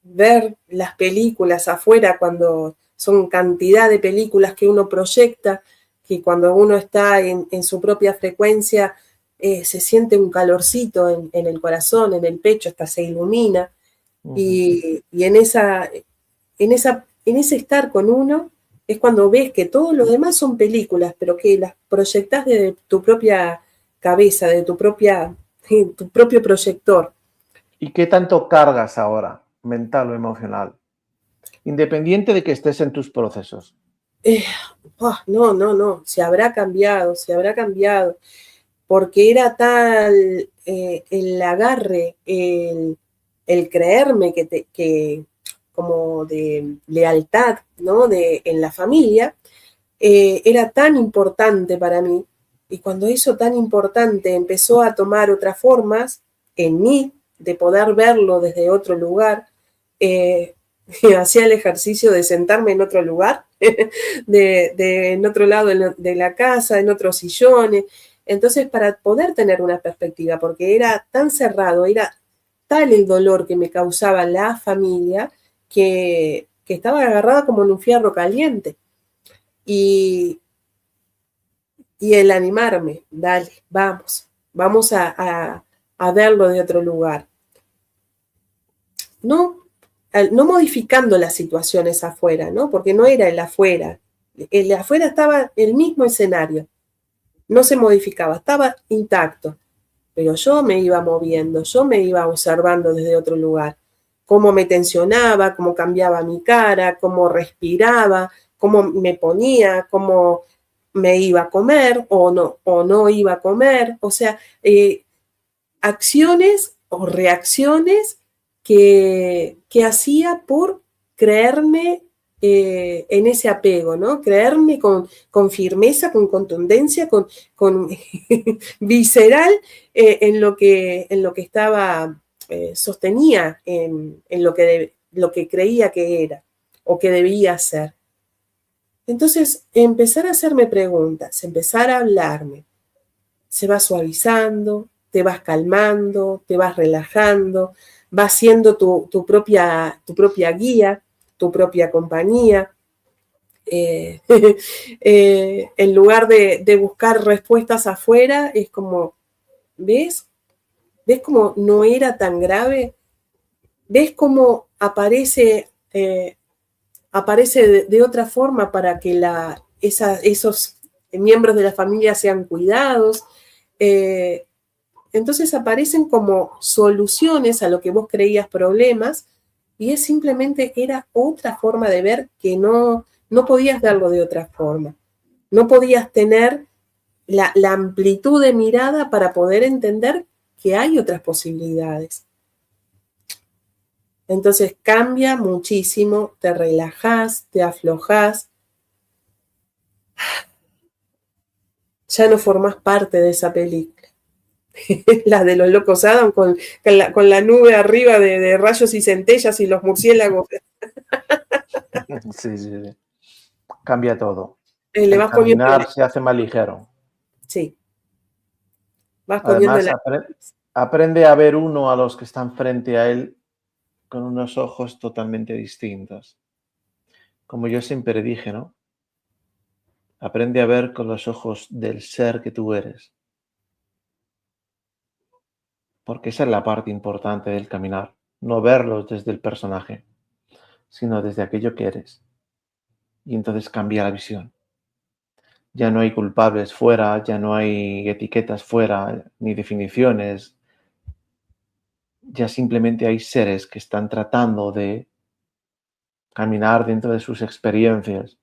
Ver las películas afuera cuando son cantidad de películas que uno proyecta, que cuando uno está en su propia frecuencia se siente un calorcito en el corazón, en el pecho, hasta se ilumina. Y en ese estar con uno es cuando ves que todos los demás son películas, pero que las proyectas de tu propia cabeza, de tu propio proyector. ¿Y qué tanto cargas ahora, mental o emocional? Independiente de que estés en tus procesos. No, se habrá cambiado, porque era tal el agarre, el creerme que como de lealtad, ¿no? En la familia, era tan importante para mí. Y cuando eso tan importante empezó a tomar otras formas en mí, de poder verlo desde otro lugar, hacía el ejercicio de sentarme en otro lugar, en otro lado de la casa, en otros sillones. Entonces, para poder tener una perspectiva, porque era tan cerrado, era tal el dolor que me causaba la familia, que estaba agarrada como en un fierro caliente. Y, y el animarme, dale, vamos a verlo de otro lugar. No modificando las situaciones afuera, ¿no? Porque no era el afuera. El afuera estaba el mismo escenario. No se modificaba, estaba intacto. pero yo me iba moviendo, yo me iba observando desde otro lugar, cómo me tensionaba, cómo cambiaba mi cara, cómo respiraba, cómo me ponía, cómo me iba a comer o no iba a comer, o sea, acciones o reacciones que hacía por creerme en ese apego, ¿no? Creerme con firmeza, con contundencia, con visceral en lo que estaba, sostenía en lo que creía que era o que debía ser. Entonces, empezar a hacerme preguntas, empezar a hablarme, se va suavizando, te vas calmando, te vas relajando, vas siendo tu propia guía, tu propia compañía. En lugar de buscar respuestas afuera, es como, ¿ves? ¿Ves cómo no era tan grave? ¿Ves cómo aparece de otra forma para que esos miembros de la familia sean cuidados? Entonces aparecen como soluciones a lo que vos creías problemas y es simplemente era otra forma de ver que no podías verlo de otra forma. No podías tener la amplitud de mirada para poder entender que hay otras posibilidades. Entonces cambia muchísimo, te relajás, te aflojás, ya no formás parte de esa película. La de los locos Adam con la nube arriba de rayos y centellas y los murciélagos. Sí, sí, sí. Cambia todo. Le El vas poniendo caminar se hace más ligero. sí. Vas poniendo Además, aprende a ver uno a los que están frente a él con unos ojos totalmente distintos. Como yo siempre dije, ¿no? Aprende a ver con los ojos del ser que tú eres. Porque esa es la parte importante del caminar. No verlos desde el personaje, sino desde aquello que eres. Y entonces cambia la visión. Ya no hay culpables fuera, ya no hay etiquetas fuera, ni definiciones. Ya simplemente hay seres que están tratando de caminar dentro de sus experiencias.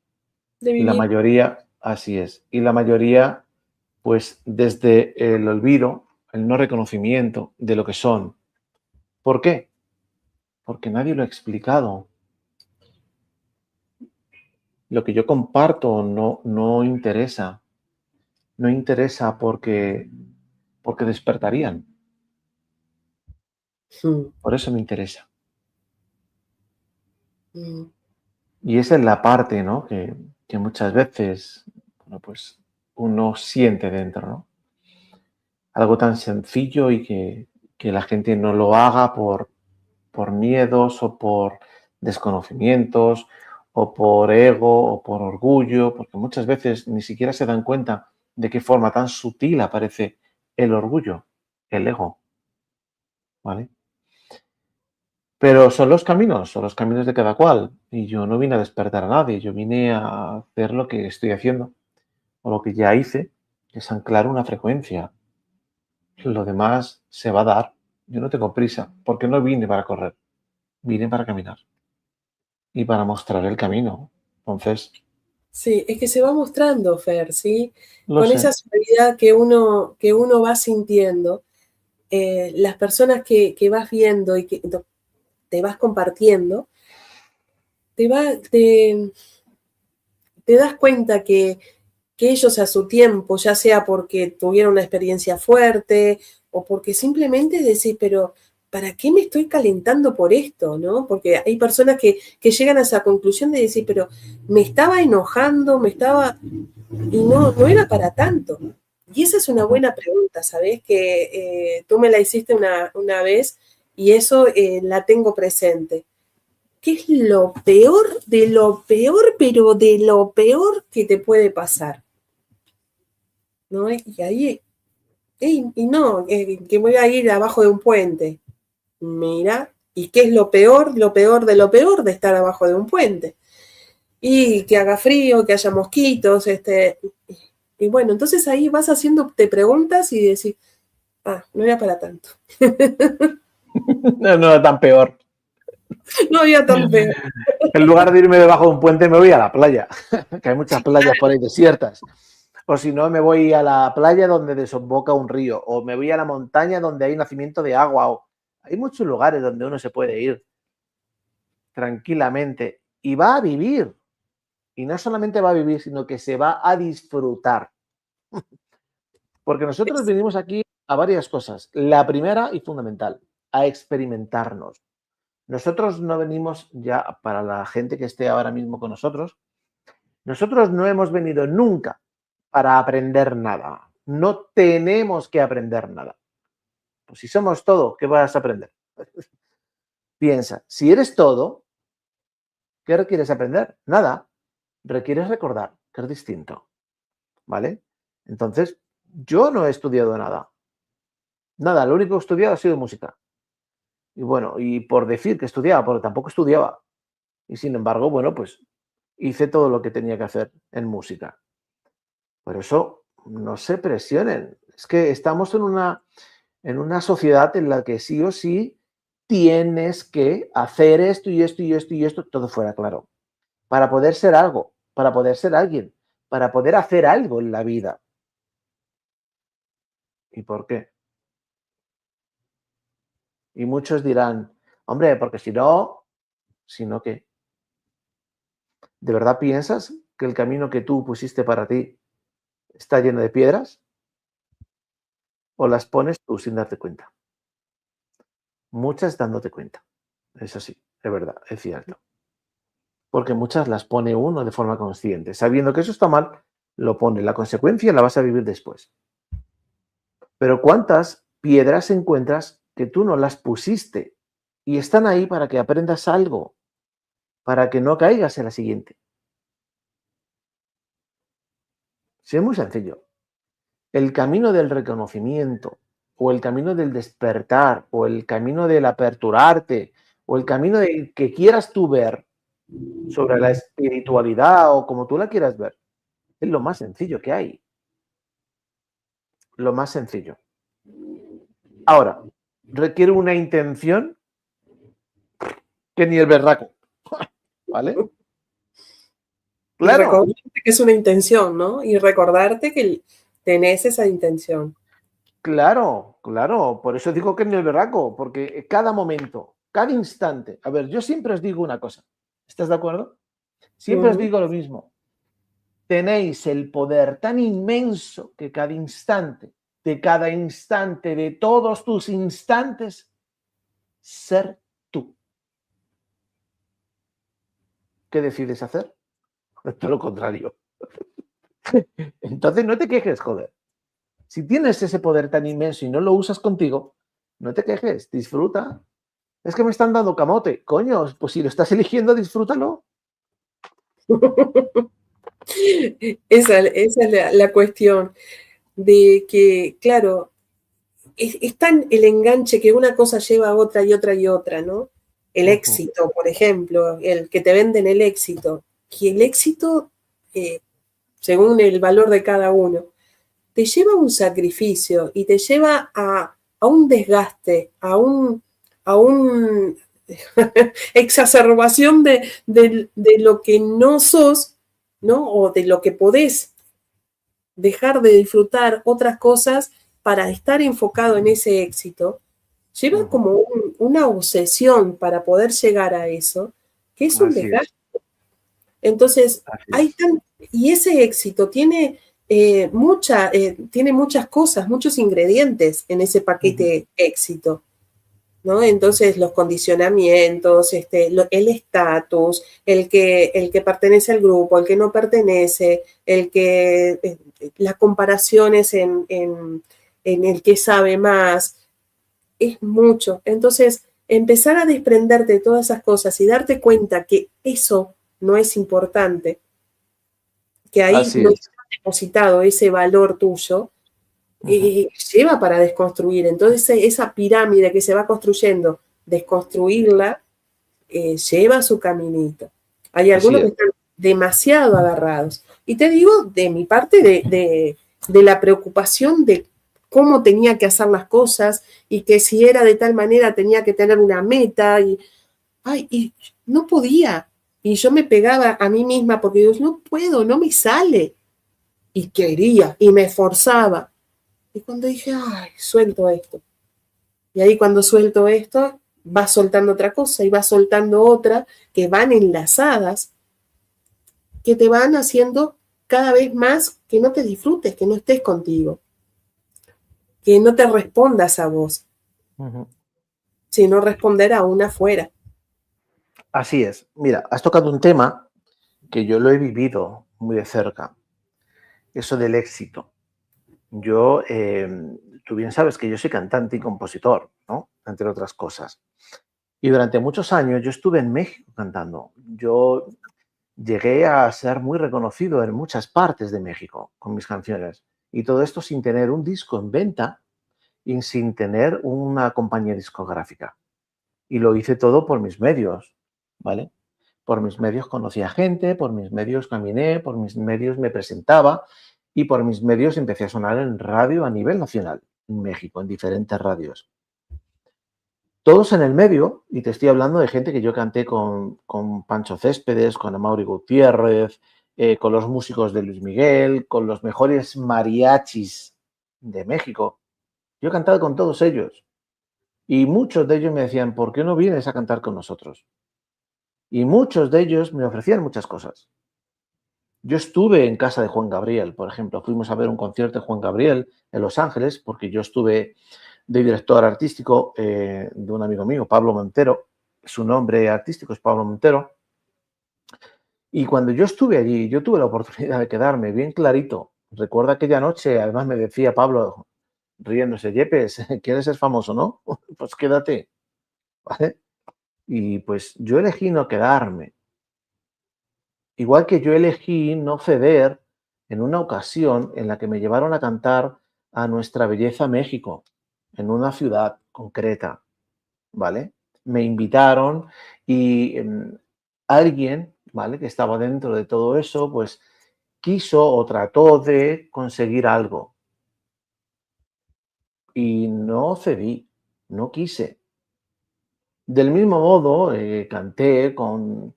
de Y la vivir. mayoría, así es. Y la mayoría, pues desde el olvido, el no reconocimiento de lo que son. ¿Por qué? Porque nadie lo ha explicado. Lo que yo comparto no interesa. No interesa porque despertarían. Mm, Por eso me interesa. mm, Y esa es la parte, ¿no? Que muchas veces, bueno, pues uno siente dentro, ¿no? Algo tan sencillo y que la gente no lo haga por miedos o por desconocimientos o por ego o por orgullo, porque muchas veces ni siquiera se dan cuenta de qué forma tan sutil aparece el orgullo, el ego, ¿vale? Pero son los caminos de cada cual. Y yo no vine a despertar a nadie, yo vine a hacer lo que estoy haciendo o lo que ya hice, que es anclar una frecuencia. Lo demás se va a dar. Yo no tengo prisa, porque no vine para correr, vine para caminar y para mostrar el camino. Entonces, sí, es que se va mostrando, Fer, ¿sí? lo Con sé. esa suavidad que uno va sintiendo, las personas que vas viendo y que te vas compartiendo, te, va, te das cuenta que ellos a su tiempo, ya sea porque tuvieron una experiencia fuerte o porque simplemente decís, pero ¿para qué me estoy calentando por esto? ¿No? Porque hay personas que llegan a esa conclusión de decir, pero me estaba enojando, y no era para tanto. Y esa es una Ujú. buena pregunta, ¿sabes? Que tú me la hiciste una vez y eso la tengo presente. ¿Qué es lo peor de lo peor, pero de lo peor que te puede pasar? ¿No? Y ahí, y no, que voy a ir abajo de un puente. Mira, ¿y qué es lo peor de lo peor de estar abajo de un puente? Y que haga frío, que haya mosquitos, y bueno, entonces ahí vas haciéndote preguntas y decís, No era para tanto. No, no, tan peor. No había tan feo. En lugar de irme debajo de un puente, me voy a la playa, que hay muchas playas por ahí desiertas. O si no, me voy a la playa donde desemboca un río, o me voy a la montaña donde hay nacimiento de agua. O... Hay muchos lugares donde uno se puede ir tranquilamente y va a vivir. Y no solamente va a vivir, sino que se va a disfrutar. Porque nosotros venimos aquí a varias cosas. La primera y fundamental, a experimentarnos. Nosotros no venimos ya, para la gente que esté ahora mismo con nosotros no hemos venido nunca para aprender nada. No tenemos que aprender nada. Pues si somos todo, ¿qué vas a aprender? Piensa, si eres todo, ¿qué requieres aprender? Nada. Requieres recordar, que es distinto. ¿Vale? Entonces, yo no he estudiado nada. Nada, lo único que he estudiado ha sido música. Y bueno, y por decir que estudiaba, porque tampoco estudiaba. Y sin embargo, bueno, pues hice todo lo que tenía que hacer en música. Por eso, no se presionen. Es que estamos en una sociedad en la que sí o sí tienes que hacer esto y esto y esto y esto, todo fuera claro. Para poder ser algo, para poder ser alguien, para poder hacer algo en la vida. ¿Y por qué? Y muchos dirán, hombre, porque si no, ¿qué? ¿De verdad piensas que el camino que tú pusiste para ti está lleno de piedras? ¿O las pones tú sin darte cuenta? Muchas dándote cuenta. Es así, es verdad, es cierto. Porque muchas las pone uno de forma consciente. Sabiendo que eso está mal, lo pone. La consecuencia la vas a vivir después. Pero ¿cuántas piedras encuentras que tú no las pusiste y están ahí para que aprendas algo, para que no caigas en la siguiente? Sí, es muy sencillo. El camino del reconocimiento, o el camino del despertar, o el camino del aperturarte, o el camino del que quieras tú ver sobre la espiritualidad o como tú la quieras ver, es lo más sencillo que hay. Lo más sencillo. Ahora, requiere una intención que ni el berraco. ¿Vale? Claro. Y recordarte que es una intención, ¿no? Y recordarte que tenés esa intención. Claro, claro. Por eso digo que ni el berraco, porque cada momento, cada instante. A ver, yo siempre os digo una cosa. ¿Estás de acuerdo? Siempre os digo lo mismo. Tenéis el poder tan inmenso que cada instante, de todos tus instantes, ser tú. ¿Qué decides hacer? Todo lo contrario. Entonces no te quejes, joder. Si tienes ese poder tan inmenso y no lo usas contigo, no te quejes, disfruta. Es que me están dando camote. Coño, pues si lo estás eligiendo, disfrútalo. Esa es la cuestión de que, claro, es tan el enganche que una cosa lleva a otra y otra y otra, ¿no? El éxito, por ejemplo, el que te venden el éxito. Y el éxito, según el valor de cada uno, te lleva a un sacrificio y te lleva a un desgaste, a un exacerbación de lo que no sos, ¿no? O de lo que podés dejar de disfrutar otras cosas para estar enfocado en ese éxito, lleva como una obsesión para poder llegar a eso, que es un desgaste. Entonces, y ese éxito tiene, tiene muchas cosas, muchos ingredientes en ese paquete éxito, ¿no? Entonces, los condicionamientos, el estatus, el que pertenece al grupo, el que no pertenece, las comparaciones en el que sabe más, es mucho. Entonces, empezar a desprenderte de todas esas cosas y darte cuenta que eso no es importante, que ahí no está depositado ese valor tuyo, lleva para desconstruir. Entonces, esa pirámide que se va construyendo, desconstruirla, lleva su caminito. Hay algunos que están demasiado agarrados. Y te digo, de mi parte, de la preocupación de cómo tenía que hacer las cosas y que si era de tal manera tenía que tener una meta y no podía. Y yo me pegaba a mí misma porque digo, no puedo, no me sale. Y quería y me esforzaba. Y cuando dije, ay, suelto esto. Y ahí cuando suelto esto, vas soltando otra cosa y vas soltando otra que van enlazadas, que te van haciendo cada vez más que no te disfrutes, que no estés contigo, que no te respondas a vos, sino responder a una afuera. Así es. Mira, has tocado un tema que yo lo he vivido muy de cerca, eso del éxito. Yo, tú bien sabes que yo soy cantante y compositor, ¿no? Entre otras cosas. Y durante muchos años yo estuve en México cantando. Yo llegué a ser muy reconocido en muchas partes de México con mis canciones. Y todo esto sin tener un disco en venta y sin tener una compañía discográfica. Y lo hice todo por mis medios, ¿vale? Por mis medios conocí a gente, por mis medios caminé, por mis medios me presentaba y por mis medios empecé a sonar en radio a nivel nacional, en México, en diferentes radios. Todos en el medio, y te estoy hablando de gente que yo canté con Pancho Céspedes, con Amaury Gutiérrez, con los músicos de Luis Miguel, con los mejores mariachis de México. Yo he cantado con todos ellos. Y muchos de ellos me decían, ¿por qué no vienes a cantar con nosotros? Y muchos de ellos me ofrecían muchas cosas. Yo estuve en casa de Juan Gabriel, por ejemplo. Fuimos a ver un concierto de Juan Gabriel en Los Ángeles, porque yo estuve de director artístico de un amigo mío, Pablo Montero. Su nombre artístico es Pablo Montero. Y cuando yo estuve allí, yo tuve la oportunidad de quedarme bien clarito. Recuerdo aquella noche, además me decía Pablo, riéndose, Yepes, ¿quieres ser famoso, no? Pues quédate, ¿vale? Y pues yo elegí no quedarme. Igual que yo elegí no ceder en una ocasión en la que me llevaron a cantar a Nuestra Belleza México, en una ciudad concreta, ¿vale? Me invitaron y alguien, ¿vale? Que estaba dentro de todo eso, pues quiso o trató de conseguir algo. Y no cedí, no quise. Del mismo modo, canté con,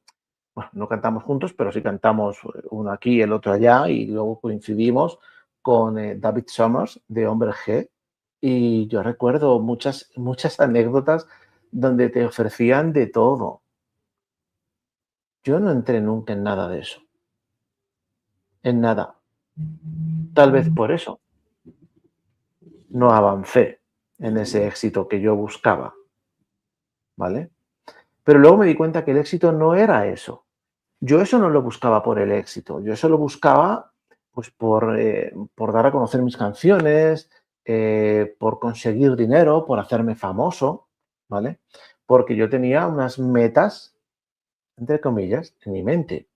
bueno, no cantamos juntos, pero sí cantamos uno aquí y el otro allá, y luego coincidimos con David Summers de Hombre G. Y yo recuerdo muchas anécdotas donde te ofrecían de todo. Yo no entré nunca en nada de eso, en nada. Tal vez por eso no avancé en ese éxito que yo buscaba, ¿vale? Pero luego me di cuenta que el éxito no era eso. Yo eso no lo buscaba por el éxito, yo eso lo buscaba pues por dar a conocer mis canciones, por conseguir dinero, por hacerme famoso, ¿vale? Porque yo tenía unas metas, entre comillas, en mi mente.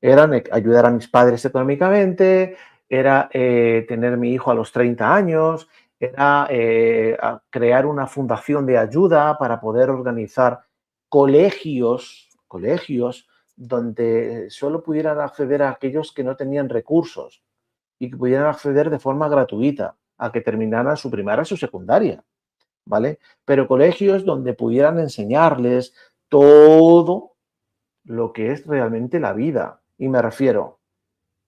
Eran ayudar a mis padres económicamente, era tener mi hijo a los 30 años, era crear una fundación de ayuda para poder organizar colegios donde solo pudieran acceder a aquellos que no tenían recursos y que pudieran acceder de forma gratuita a que terminaran su primaria y su secundaria, ¿vale? Pero colegios donde pudieran enseñarles todo lo que es realmente la vida. Y me refiero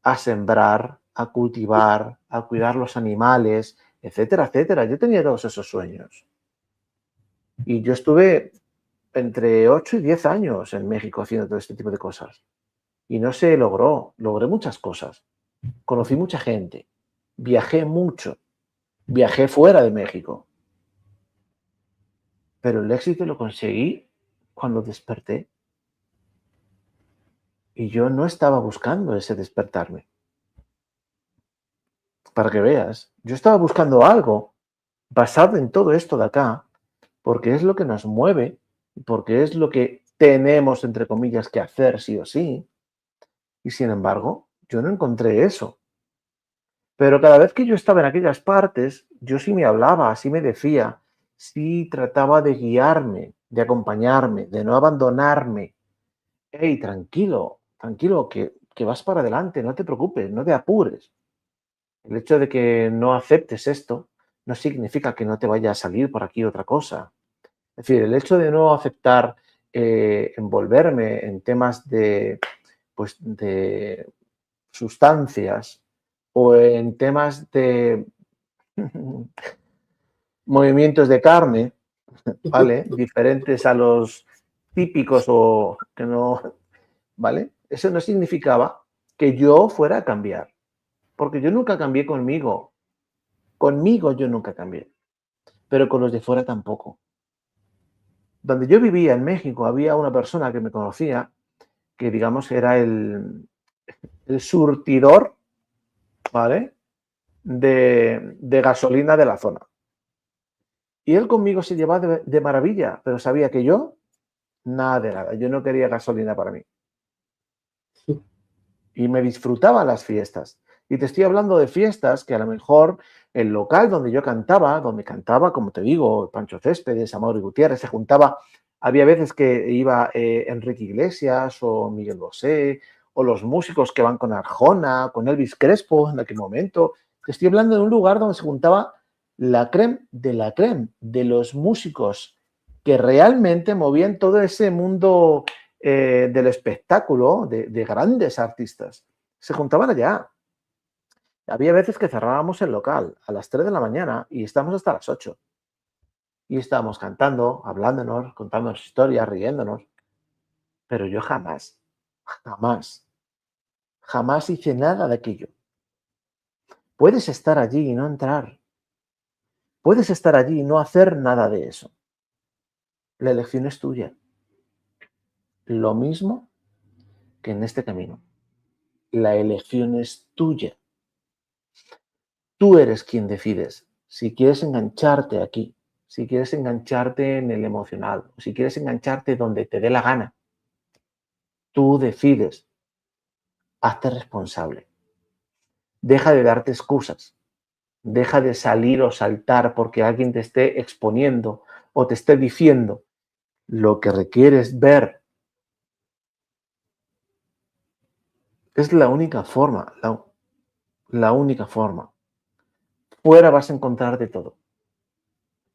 a sembrar, a cultivar, a cuidar los animales, etcétera, etcétera. Yo tenía todos esos sueños. Y yo estuve entre 8 y 10 años en México haciendo todo este tipo de cosas. Y no se logró. Logré muchas cosas. Conocí mucha gente. Viajé mucho. Viajé fuera de México. Pero el éxito lo conseguí cuando desperté. Y yo no estaba buscando ese despertarme. Para que veas, yo estaba buscando algo basado en todo esto de acá, porque es lo que nos mueve, porque es lo que tenemos, entre comillas, que hacer sí o sí. Y sin embargo, yo no encontré eso. Pero cada vez que yo estaba en aquellas partes, yo sí me hablaba, sí me decía, sí trataba de guiarme, de acompañarme, de no abandonarme. Hey, tranquilo, tranquilo, que vas para adelante, no te preocupes, no te apures. El hecho de que no aceptes esto, no significa que no te vaya a salir por aquí otra cosa. Es decir, el hecho de no aceptar envolverme en temas pues, de sustancias o en temas de movimientos de carne, ¿vale? Diferentes a los típicos o que no, ¿vale? Eso no significaba que yo fuera a cambiar, porque yo nunca cambié conmigo. Conmigo yo nunca cambié, pero con los de fuera tampoco. Donde yo vivía en México había una persona que me conocía que digamos era el surtidor, ¿vale? De gasolina de la zona. Y él conmigo se llevaba de maravilla, pero sabía que yo, nada de nada, yo no quería gasolina para mí. Y me disfrutaba las fiestas. Y te estoy hablando de fiestas que a lo mejor el local donde yo cantaba, donde cantaba, como te digo, Pancho Céspedes, Amaury Gutiérrez, se juntaba, había veces que iba Enrique Iglesias o Miguel Bosé, o los músicos que van con Arjona, con Elvis Crespo en aquel momento. Te estoy hablando de un lugar donde se juntaba la crème de los músicos que realmente movían todo ese mundo del espectáculo, de grandes artistas. Se juntaban allá. Había veces que cerrábamos el local a las 3 de la mañana y estábamos hasta las 8. Y estábamos cantando, hablándonos, contándonos historias, riéndonos. Pero yo jamás, jamás hice nada de aquello. Puedes estar allí y no entrar. Puedes estar allí y no hacer nada de eso. La elección es tuya. Lo mismo que en este camino. La elección es tuya. Tú eres quien decides si quieres engancharte aquí, si quieres engancharte en el emocional, o si quieres engancharte donde te dé la gana. Tú decides. Hazte responsable. Deja de darte excusas. Deja de salir o saltar porque alguien te esté exponiendo o te esté diciendo lo que requieres ver. Es la única forma, la única forma. Fuera vas a encontrar de todo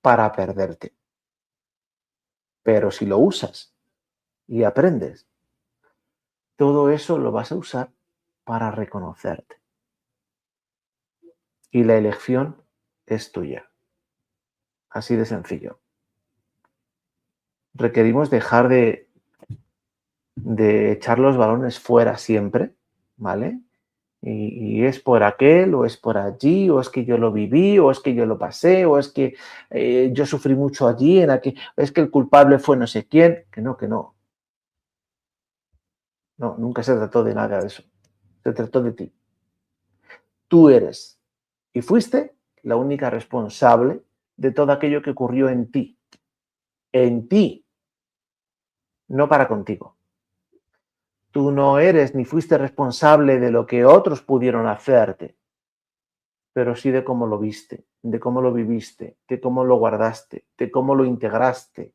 para perderte. Pero si lo usas y aprendes, todo eso lo vas a usar para reconocerte. Y la elección es tuya. Así de sencillo. Requerimos dejar de echar los balones fuera siempre, ¿vale? Y es por aquel, o es por allí, o es que yo lo viví, o es que yo lo pasé, o es que yo sufrí mucho allí, es que el culpable fue no sé quién. Que no, que no. No, nunca se trató de nada de eso. Se trató de ti. Tú eres y fuiste la única responsable de todo aquello que ocurrió en ti. En ti, no para contigo. Tú no eres ni fuiste responsable de lo que otros pudieron hacerte, pero sí de cómo lo viste, de cómo lo viviste, de cómo lo guardaste, de cómo lo integraste,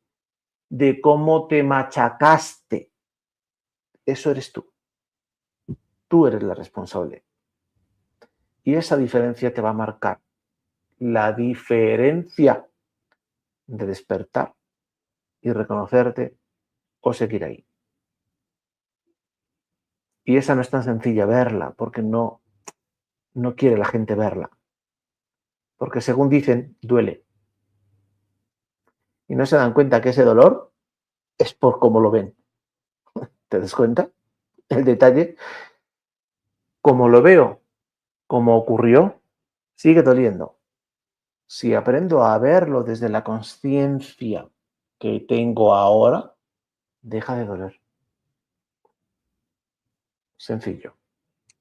de cómo te machacaste. Eso eres tú. Tú eres la responsable. Y esa diferencia te va a marcar la diferencia de despertar y reconocerte o seguir ahí. Y esa no es tan sencilla verla, porque no quiere la gente verla. Porque según dicen, duele. Y no se dan cuenta que ese dolor es por cómo lo ven. ¿Te das cuenta? El detalle, como lo veo, como ocurrió, sigue doliendo. Si aprendo a verlo desde la conciencia que tengo ahora, deja de doler. Sencillo.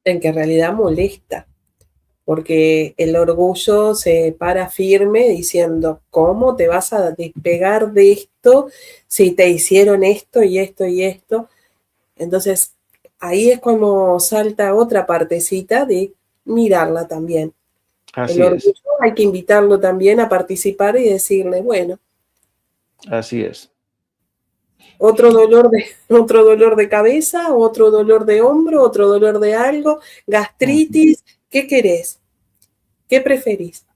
En que en realidad molesta, porque el orgullo se para firme diciendo, ¿cómo te vas a despegar de esto si te hicieron esto y esto y esto? Entonces, ahí es como salta otra partecita de mirarla también. Así El orgullo es. hay que invitarlo también a participar y decirle, bueno. Así es. Otro dolor de cabeza, otro dolor de hombro, otro dolor de algo, gastritis. ¿Qué querés? ¿Qué preferís?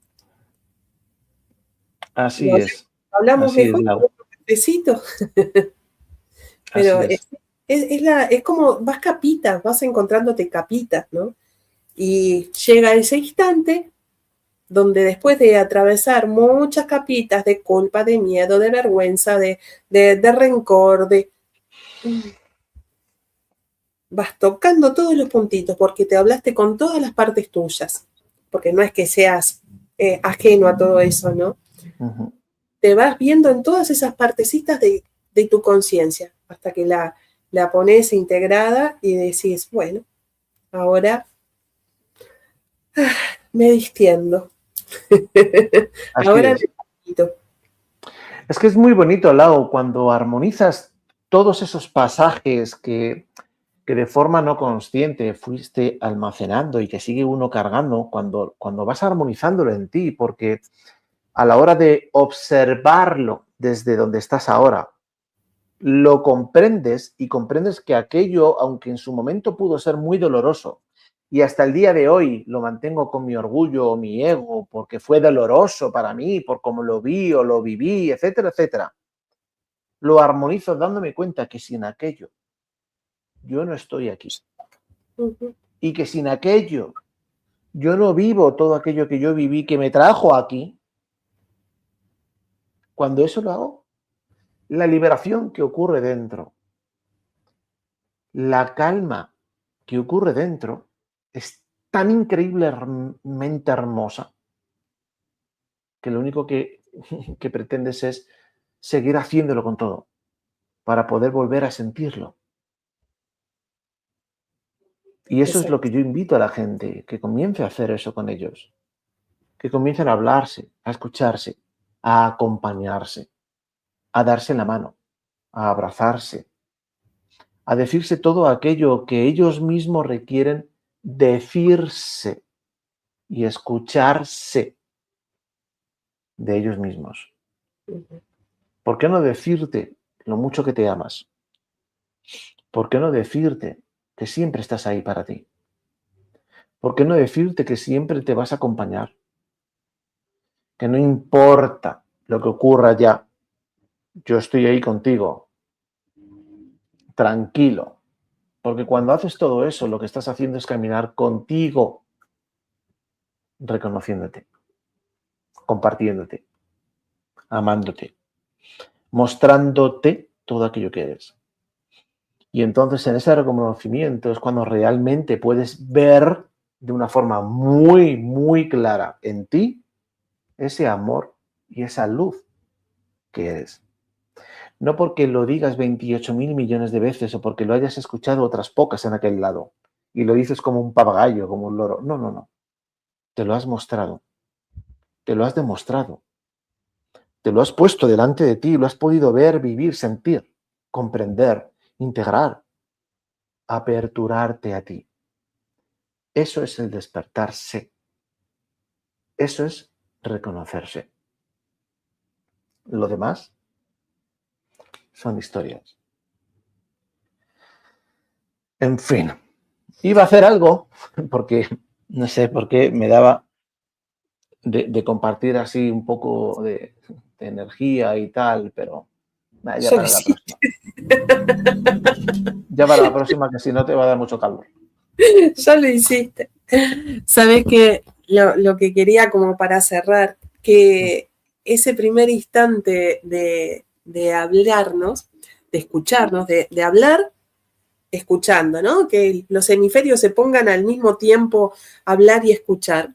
Así No sé, es, hablamos así es, mejor con Lau, otro cafecito, pero así es. es como vas capitas, vas encontrándote capitas, ¿no? Y llega ese instante donde después de atravesar muchas capitas de culpa, de miedo, de vergüenza, de rencor, vas tocando todos los puntitos porque te hablaste con todas las partes tuyas, porque no es que seas ajeno a todo eso, ¿no? Ujú. Te vas viendo en todas esas partecitas de tu conciencia, hasta que la pones integrada y decís, bueno, ahora me distiendo. Así Ahora es. me quito. Es que es muy bonito, Lau, cuando armonizas todos esos pasajes que de forma no consciente fuiste almacenando y que sigue uno cargando cuando vas armonizándolo en ti, porque a la hora de observarlo desde donde estás ahora, lo comprendes y comprendes que aquello, aunque en su momento pudo ser muy doloroso, y hasta el día de hoy lo mantengo con mi orgullo o mi ego, porque fue doloroso para mí, por cómo lo vi o lo viví, etcétera, etcétera, lo armonizo dándome cuenta que sin aquello yo no estoy aquí Ujú. y que sin aquello yo no vivo todo aquello que yo viví que me trajo aquí. Cuando eso lo hago, la liberación que ocurre dentro, la calma que ocurre dentro es tan increíblemente hermosa que lo único que pretendes es seguir haciéndolo con todo para poder volver a sentirlo. Y eso es lo que Exacto. yo invito a la gente, que comience a hacer eso con ellos, que comiencen a hablarse, a escucharse, a acompañarse, a darse la mano, a abrazarse, a decirse todo aquello que ellos mismos requieren decirse y escucharse de ellos mismos. Ujú. ¿Por qué no decirte lo mucho que te amas? ¿Por qué no decirte que siempre estás ahí para ti? ¿Por qué no decirte que siempre te vas a acompañar? Que no importa lo que ocurra ya, yo estoy ahí contigo, tranquilo. Porque cuando haces todo eso, lo que estás haciendo es caminar contigo, reconociéndote, compartiéndote, amándote, mostrándote todo aquello que eres. Y entonces en ese reconocimiento es cuando realmente puedes ver de una forma muy, muy clara en ti ese amor y esa luz que eres. No porque lo digas 28.000 millones de veces o porque lo hayas escuchado otras pocas en aquel lado y lo dices como un papagayo, como un loro. No, no, no. Te lo has mostrado, te lo has demostrado, te lo has puesto delante de ti, lo has podido ver, vivir, sentir, comprender, integrar, aperturarte a ti. Eso es el despertarse. Eso es reconocerse. Lo demás son historias. En fin, iba a hacer algo porque no sé por qué me daba de compartir así un poco de energía y tal, pero ya Yo lo para la hiciste, próxima. Ya para la próxima, que si no te va a dar mucho calor. ya lo hiciste. Sabes que lo que quería como para cerrar, que ese primer instante de hablarnos, de escucharnos, de hablar escuchando, ¿no? Que los hemisferios se pongan al mismo tiempo a hablar y escuchar,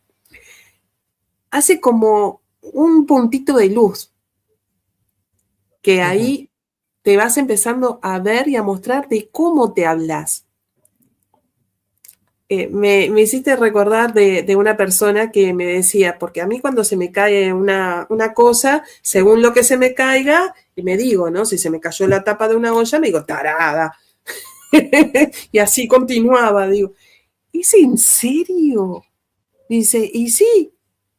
hace como un puntito de luz, que ahí te vas empezando a ver y a mostrar de cómo te hablas. Me hiciste recordar de una persona que me decía, porque a mí cuando se me cae una cosa, según lo que se me caiga, y me digo, ¿no? Si se me cayó la tapa de una olla, me digo, tarada. Y así continuaba, digo, ¿es en serio? Dice, y sí,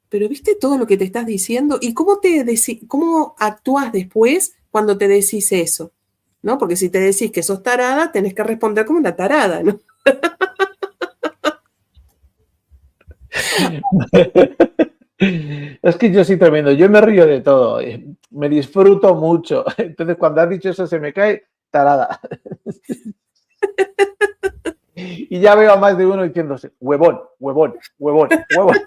pero ¿viste todo lo que te estás diciendo? ¿Y cómo actúas después cuando te decís eso? ¿No? Porque si te decís que sos tarada, tenés que responder como una tarada, ¿no? Es que yo soy tremendo, yo me río de todo, me disfruto mucho. Entonces, cuando has dicho eso, se me cae tarada. Y ya veo a más de uno diciéndose, huevón, huevón, huevón, huevón.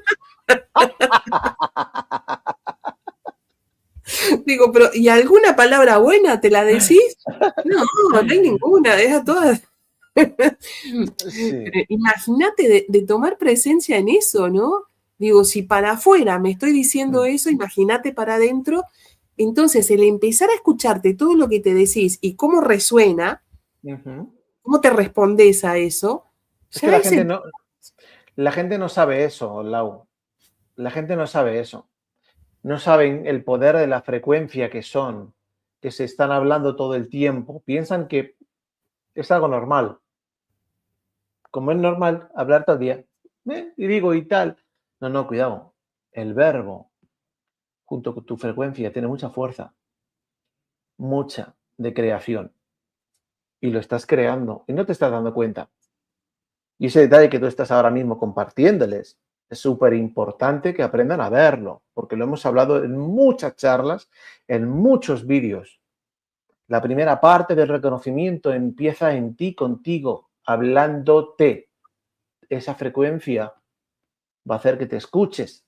Digo, pero ¿y alguna palabra buena te la decís? No, no hay ninguna, es a todas. Sí. Imagínate de tomar presencia en eso, ¿no? Digo, si para afuera me estoy diciendo eso, imagínate para adentro. Entonces, el empezar a escucharte todo lo que te decís y cómo resuena, cómo te respondes a eso, Es que ya es el... la gente no sabe eso, Lau. La gente no sabe eso. No saben el poder de la frecuencia que son, que se están hablando todo el tiempo. Piensan que es algo normal. Como es normal hablar todo el día. Y digo y tal. No, no, cuidado. El verbo, junto con tu frecuencia, tiene mucha fuerza. Mucha de creación. Y lo estás creando y no te estás dando cuenta. Y ese detalle que tú estás ahora mismo compartiéndoles es súper importante que aprendan a verlo, porque lo hemos hablado en muchas charlas, en muchos vídeos. La primera parte del reconocimiento empieza en ti, contigo, hablándote. Esa frecuencia va a hacer que te escuches,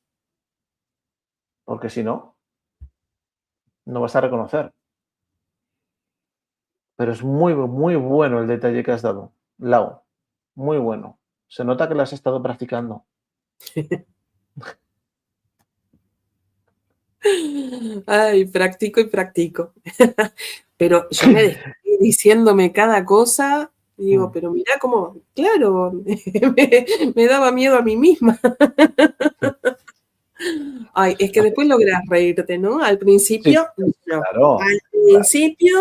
porque si no, no vas a reconocer. Pero es muy, muy bueno el detalle que has dado, Lau. Muy bueno. Se nota que lo has estado practicando. Ay, practico y practico. Pero yo me descubrí diciéndome cada cosa, y digo, pero mirá cómo, claro, me daba miedo a mí misma. Ay, es que después logras reírte, ¿no? Al Sí, principio, no. claro. Al principio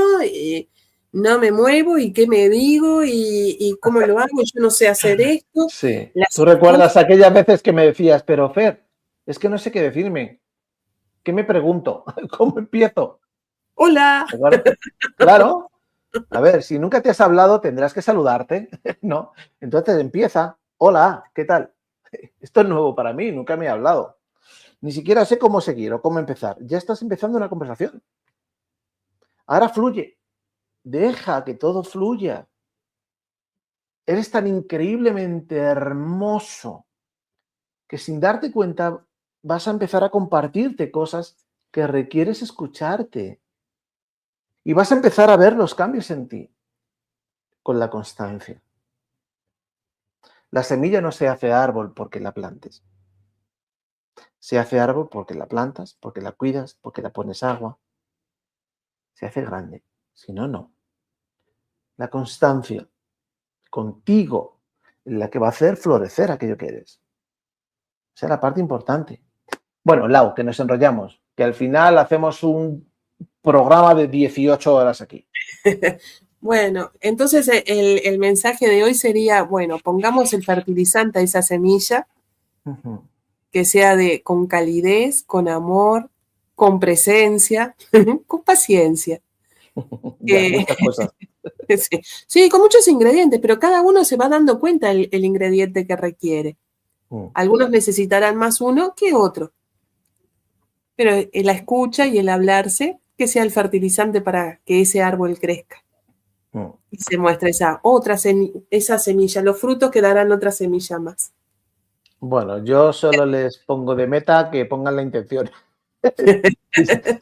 no me muevo y qué me digo y cómo lo hago, yo no sé hacer esto. Sí. Las ¿Tú recuerdas aquellas veces que me decías, pero Fer, es que no sé qué decirme? ¿Qué me pregunto? ¿Cómo empiezo? Hola. Claro. A ver, si nunca te has hablado, tendrás que saludarte, ¿no? Entonces empieza. Hola, ¿qué tal? Esto es nuevo para mí, nunca me he hablado. Ni siquiera sé cómo seguir o cómo empezar. Ya estás empezando una conversación. Ahora fluye. Deja que todo fluya. Eres tan increíblemente hermoso que sin darte cuenta vas a empezar a compartirte cosas que requieres escucharte. Y vas a empezar a ver los cambios en ti con la constancia. La semilla no se hace árbol porque la plantes. Se hace árbol porque la plantas, porque la cuidas, porque la pones agua. Se hace grande. Si no, no. La constancia contigo es la que va a hacer florecer aquello que eres. Esa es la parte importante. Bueno, Lau, que nos enrollamos, que al final hacemos un programa de 18 horas aquí. Bueno, entonces el mensaje de hoy sería, bueno, pongamos el fertilizante a esa semilla, que sea con calidez, con amor, con presencia, con paciencia. Ya, muchas cosas. Sí. Sí, con muchos ingredientes, pero cada uno se va dando cuenta el ingrediente que requiere. Algunos necesitarán más uno que otro. Pero la escucha y el hablarse, que sea el fertilizante para que ese árbol crezca. Y se muestra esa semilla, los frutos que darán otra semilla más. Bueno, yo solo les pongo de meta que pongan la intención.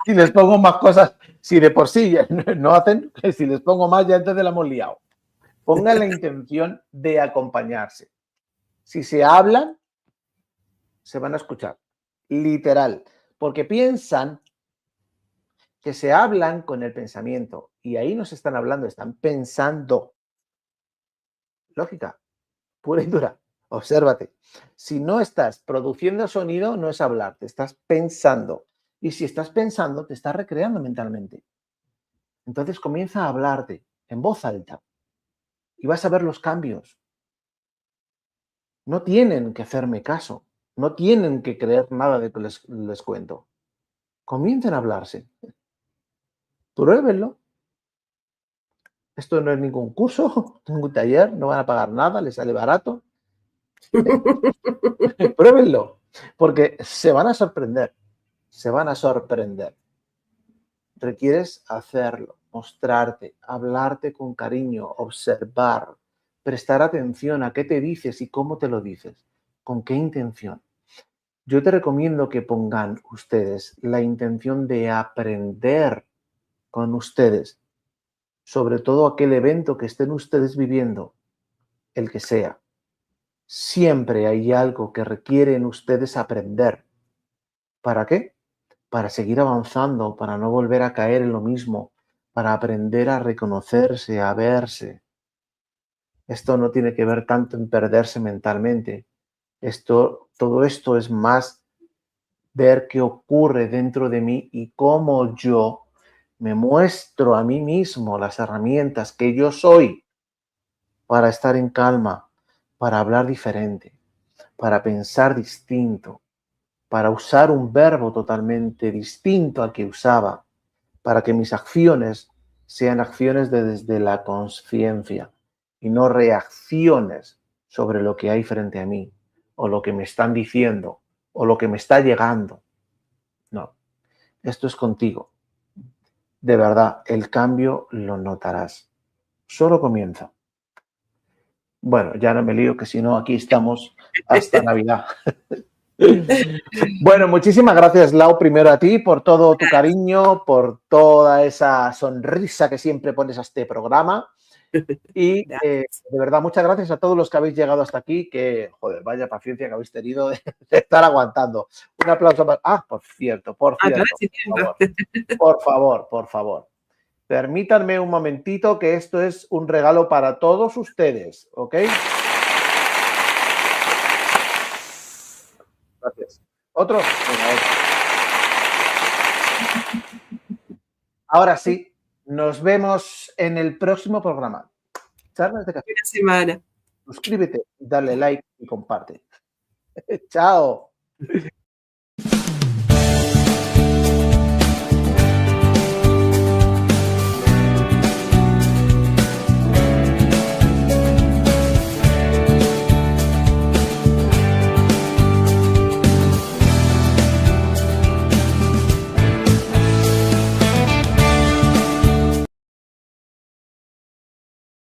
Si les pongo más cosas, si de por sí no hacen, si les pongo más ya entonces la hemos liado. Pongan la intención de acompañarse. Si se hablan, se van a escuchar. Literal. Porque piensan que se hablan con el pensamiento. Y ahí no se están hablando, están pensando. Lógica, pura y dura. Obsérvate. Si no estás produciendo sonido, no es hablar, te estás pensando. Y si estás pensando, te estás recreando mentalmente. Entonces comienza a hablarte en voz alta y vas a ver los cambios. No tienen que hacerme caso, no tienen que creer nada de que les cuento. Comiencen a hablarse. Pruébenlo. Esto no es ningún curso, ningún taller, no van a pagar nada, les sale barato. Pruébenlo, porque se van a sorprender. se van a sorprender. Requieres hacerlo, mostrarte, hablarte con cariño, observar, prestar atención a qué te dices y cómo te lo dices, con qué intención. Yo te recomiendo que pongan ustedes la intención de aprender con ustedes, sobre todo aquel evento que estén ustedes viviendo, el que sea. Siempre hay algo que requieren ustedes aprender. ¿Para qué? Para seguir avanzando, para no volver a caer en lo mismo, para aprender a reconocerse, a verse. Esto no tiene que ver tanto en perderse mentalmente. Todo esto es más ver qué ocurre dentro de mí y cómo yo me muestro a mí mismo las herramientas que yo soy para estar en calma, para hablar diferente, para pensar distinto, para usar un verbo totalmente distinto al que usaba, para que mis acciones sean acciones desde la conciencia y no reacciones sobre lo que hay frente a mí o lo que me están diciendo o lo que me está llegando. No, esto es contigo. De verdad, el cambio lo notarás. Solo comienza. Bueno, ya no me lío, que si no, aquí estamos hasta Navidad. Bueno, muchísimas gracias, Lau, primero a ti por todo tu cariño, por toda esa sonrisa que siempre pones a este programa. Y de verdad, muchas gracias a todos los que habéis llegado hasta aquí, que, joder, vaya paciencia que habéis tenido de estar aguantando. Un aplauso para... Ah, por cierto, por favor. Permítanme un momentito que esto es un regalo para todos ustedes, ¿ok? Gracias. ¿Otro? Venga, otro. Ahora sí, nos vemos en el próximo programa. Charlas de café. Buena semana. Suscríbete, dale like y comparte. Chao.